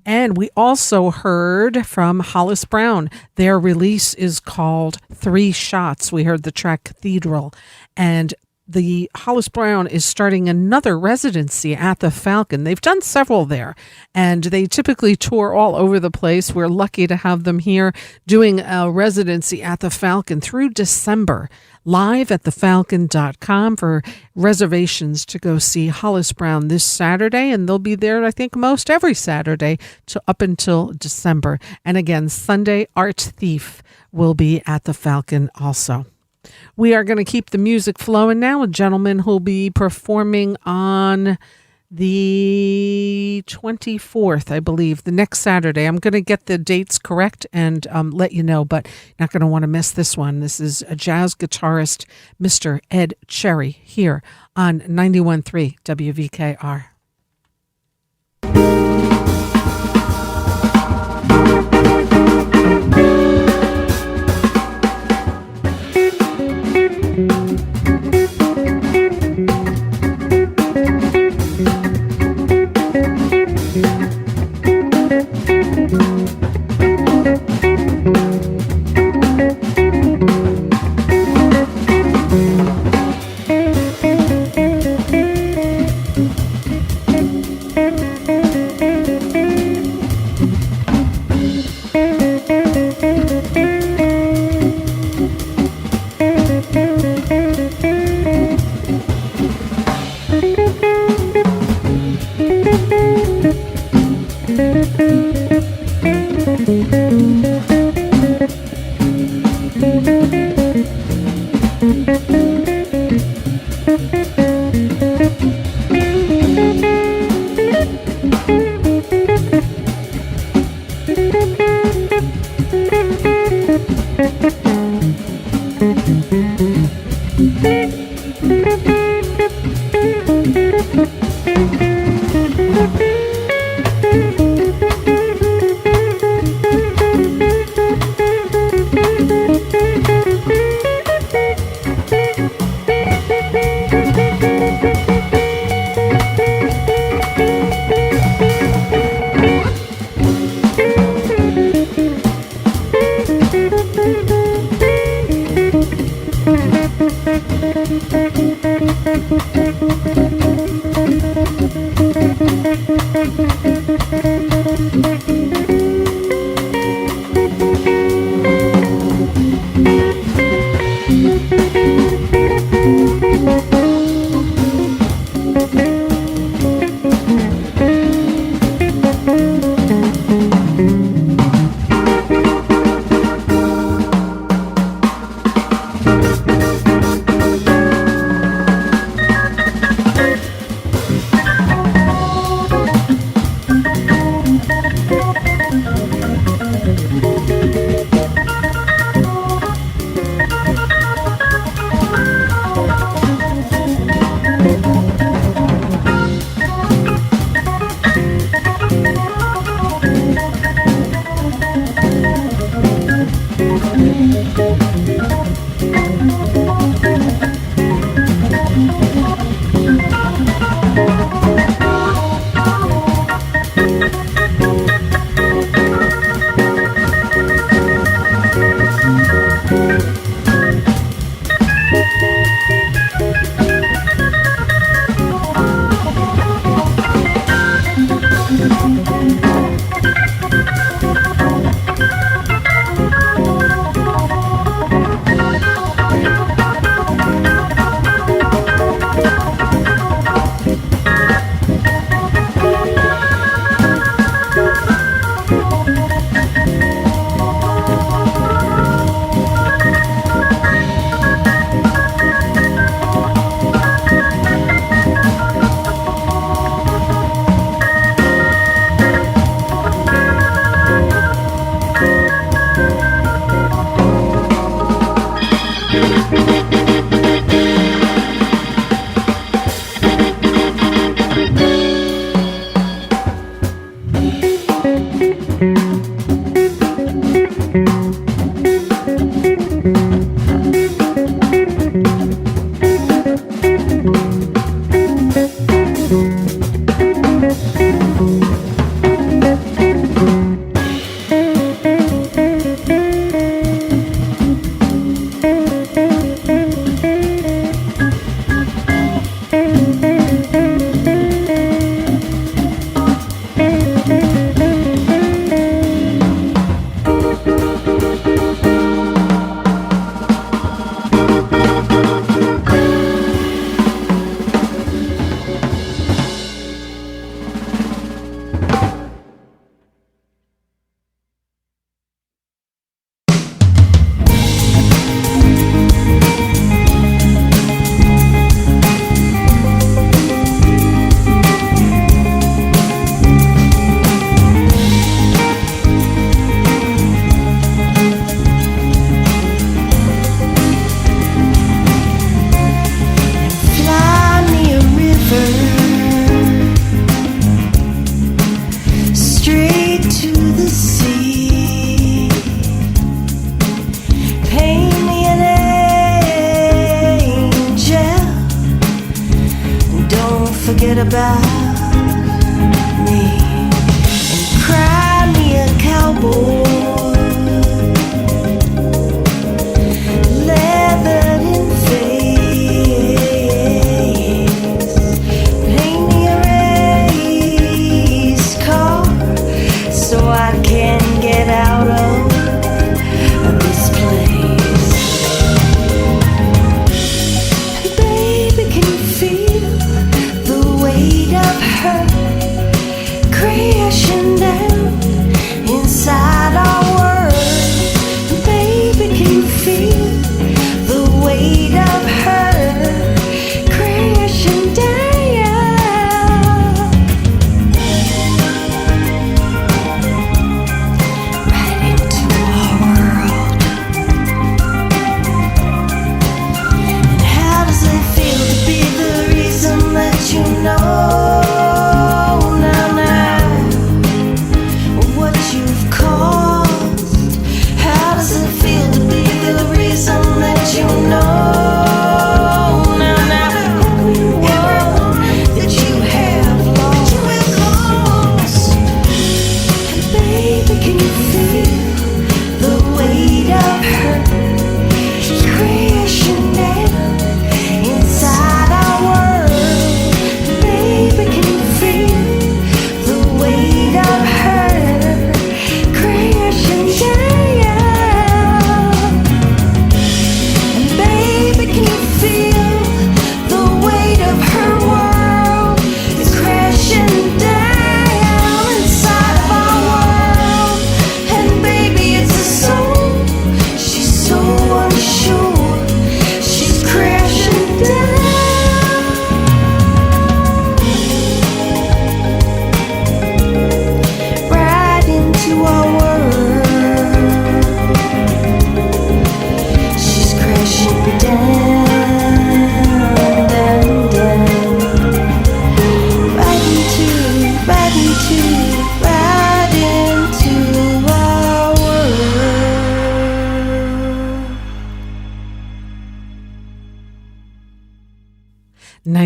And we also heard from Hollis Brown. Their release is called 3 Shots. We heard the track Cathedral. And the Hollis Brown is starting another residency at the Falcon. They've done several there, and they typically tour all over the place. We're lucky to have them here doing a residency at the Falcon through December. Live at thefalcon.com for reservations to go see Hollis Brown this Saturday, and they'll be there, I think, most every Saturday up until December. And again, Sunday, Art Thief will be at the Falcon also. We are going to keep the music flowing now. A gentleman who'll be performing on the 24th, I believe, the next Saturday. I'm going to get the dates correct and let you know, but you're not going to want to miss this one. This is a jazz guitarist, Mr. Ed Cherry, here on 91.3 WVKR.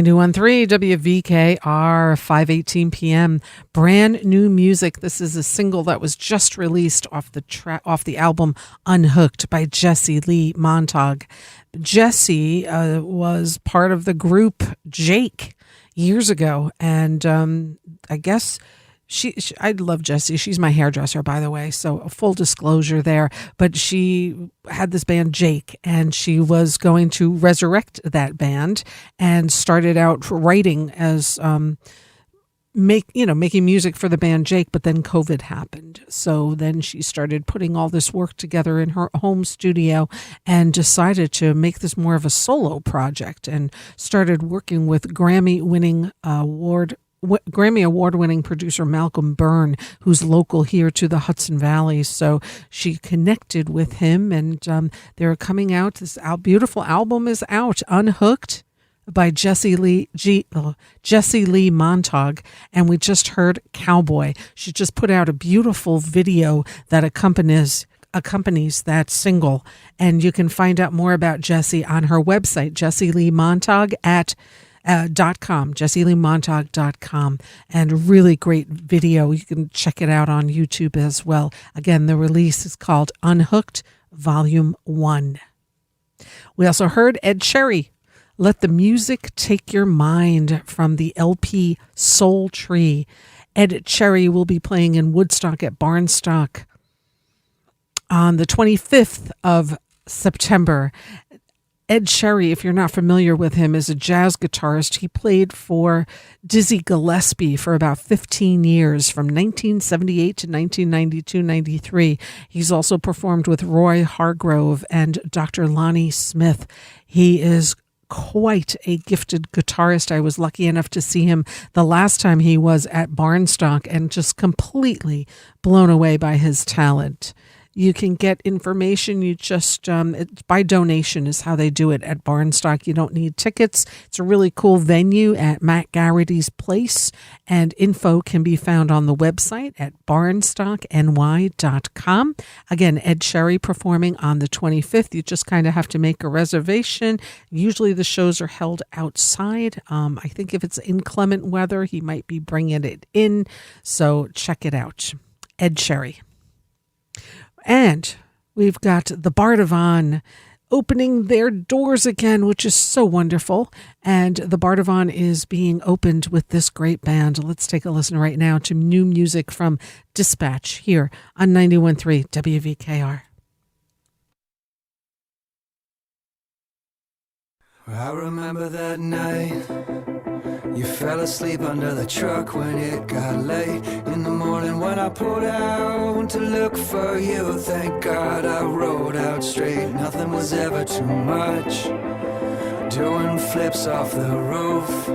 91.3 WVKR, 5:18 p.m. Brand new music. This is a single that was just released off the album Unhooked by Jessie Lee Montag. Jessie was part of the group Jake years ago, and I guess I love Jessie. She's my hairdresser, by the way, so a full disclosure there. But she had this band Jake, and she was going to resurrect that band and started out writing as making music for the band Jake. But then COVID happened, so then she started putting all this work together in her home studio and decided to make this more of a solo project, and started working with Grammy Award-winning producer Malcolm Byrne, who's local here to the Hudson Valley. So she connected with him, and they're coming out. This beautiful album is out, Unhooked by Jessie Lee Montag, and we just heard Cowboy. She just put out a beautiful video that accompanies that single, and you can find out more about Jessie on her website, Jessie Lee Montag .com, JessieLeeMontag.com, and really great video. You can check it out on YouTube as well. Again, the release is called Unhooked Volume 1. We also heard Ed Cherry, Let the Music Take Your Mind, from the LP Soul Tree. Ed Cherry will be playing in Woodstock at Barnstock on the 25th of September. Ed Cherry, if you're not familiar with him, is a jazz guitarist. He played for Dizzy Gillespie for about 15 years, from 1978 to 1992-93. He's also performed with Roy Hargrove and Dr. Lonnie Smith. He is quite a gifted guitarist. I was lucky enough to see him the last time he was at Barnstock, and just completely blown away by his talent. You can get information. You just, it's by donation is how they do it at Barnstock. You don't need tickets. It's a really cool venue at Matt Garrity's place, and info can be found on the website at barnstockny.com. Again, Ed Cherry performing on the 25th. You just kind of have to make a reservation. Usually the shows are held outside. I think if it's inclement weather, he might be bringing it in. So check it out. Ed Cherry. And we've got the Bardavon opening their doors again, which is so wonderful. And the Bardavon is being opened with this great band. Let's take a listen right now to new music from Dispatch here on 91.3 WVKR. I remember that night you fell asleep under the truck when it got late. In the morning when I pulled out to look for you, thank God I rode out straight. Nothing was ever too much. Doing flips off the roof.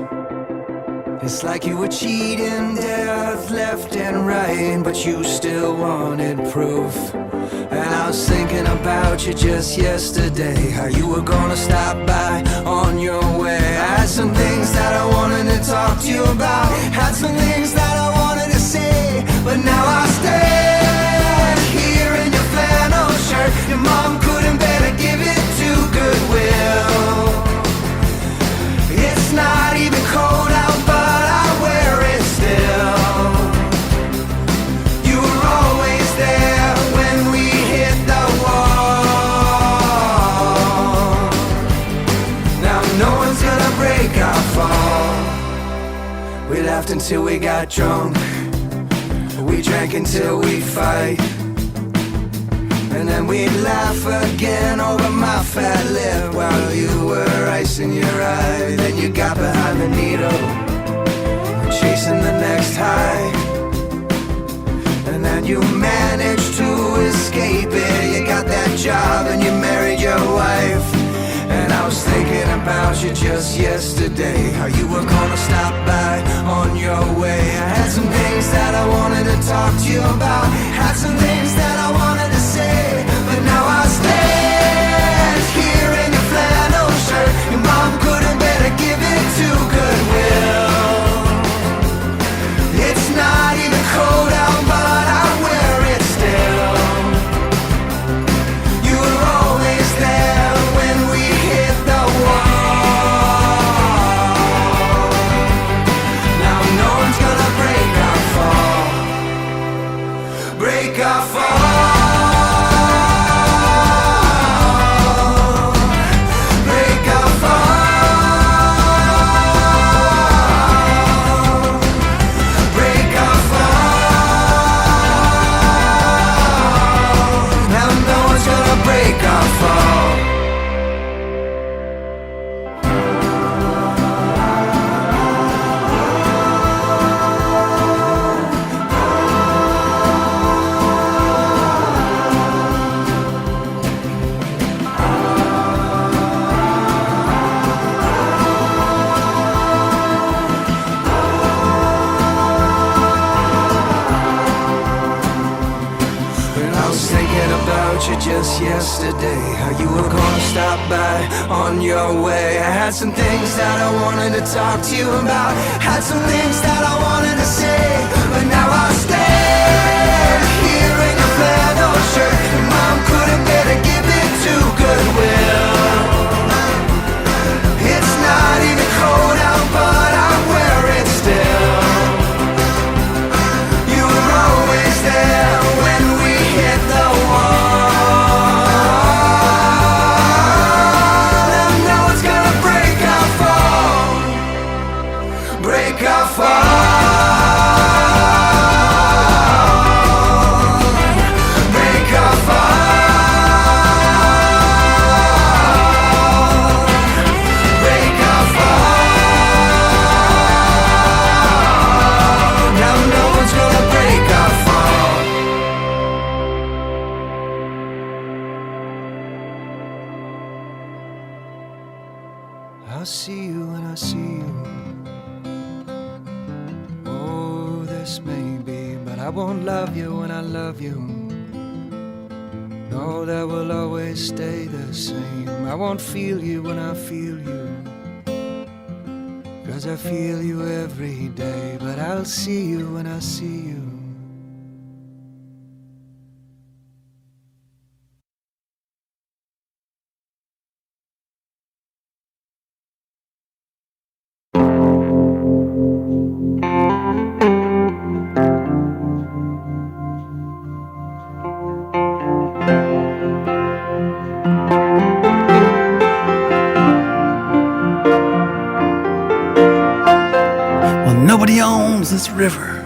It's like you were cheating death left and right, but you still wanted proof. And I was thinking about you just yesterday, how you were gonna stop by on your way. I had some things that I wanted to talk to you about, had some things that I wanted to say, but now I stand here in your flannel shirt. Your mom couldn't better give it to Goodwill. It's not even cold out, but I wear it still. You were always there when we hit the wall. Now no one's gonna break our fall. We laughed until we got drunk. We drank until we fight. And then we'd laugh again over my fat lip while you were icing your eye. Then you got behind the needle, chasing the next high. And then you managed to escape it. You got that job and you married your wife. And I was thinking about you just yesterday, how you were gonna stop by on your way. I had some things that I wanted to talk to you about, had some things that I wanted to say, but now I stand here in your flannel shirt. Your mom couldn't better give it to Goodwill. It's not even cold out, but I wear it still. You were always there when we hit the wall. about you just yesterday, how you were gonna stop by on your way. I had some things that I wanted to talk to you about, had some things that I wanted to say, but now I stand here in your flannel shirt. Your mom couldn't bear to give it to Goodwill. It's not even cold out, but I wear it still. You were always there when we hit the wall. And now it's gonna break our fall, break our fall, break our fall, break our fall. Now no one's gonna break our fall. I'll see you when I see you. Oh, this may be, but I won't love you when I love you. No, that will always stay the same. I won't feel you when I feel you, 'cause I feel you every day. But I'll see you when I see you. Well, nobody owns this river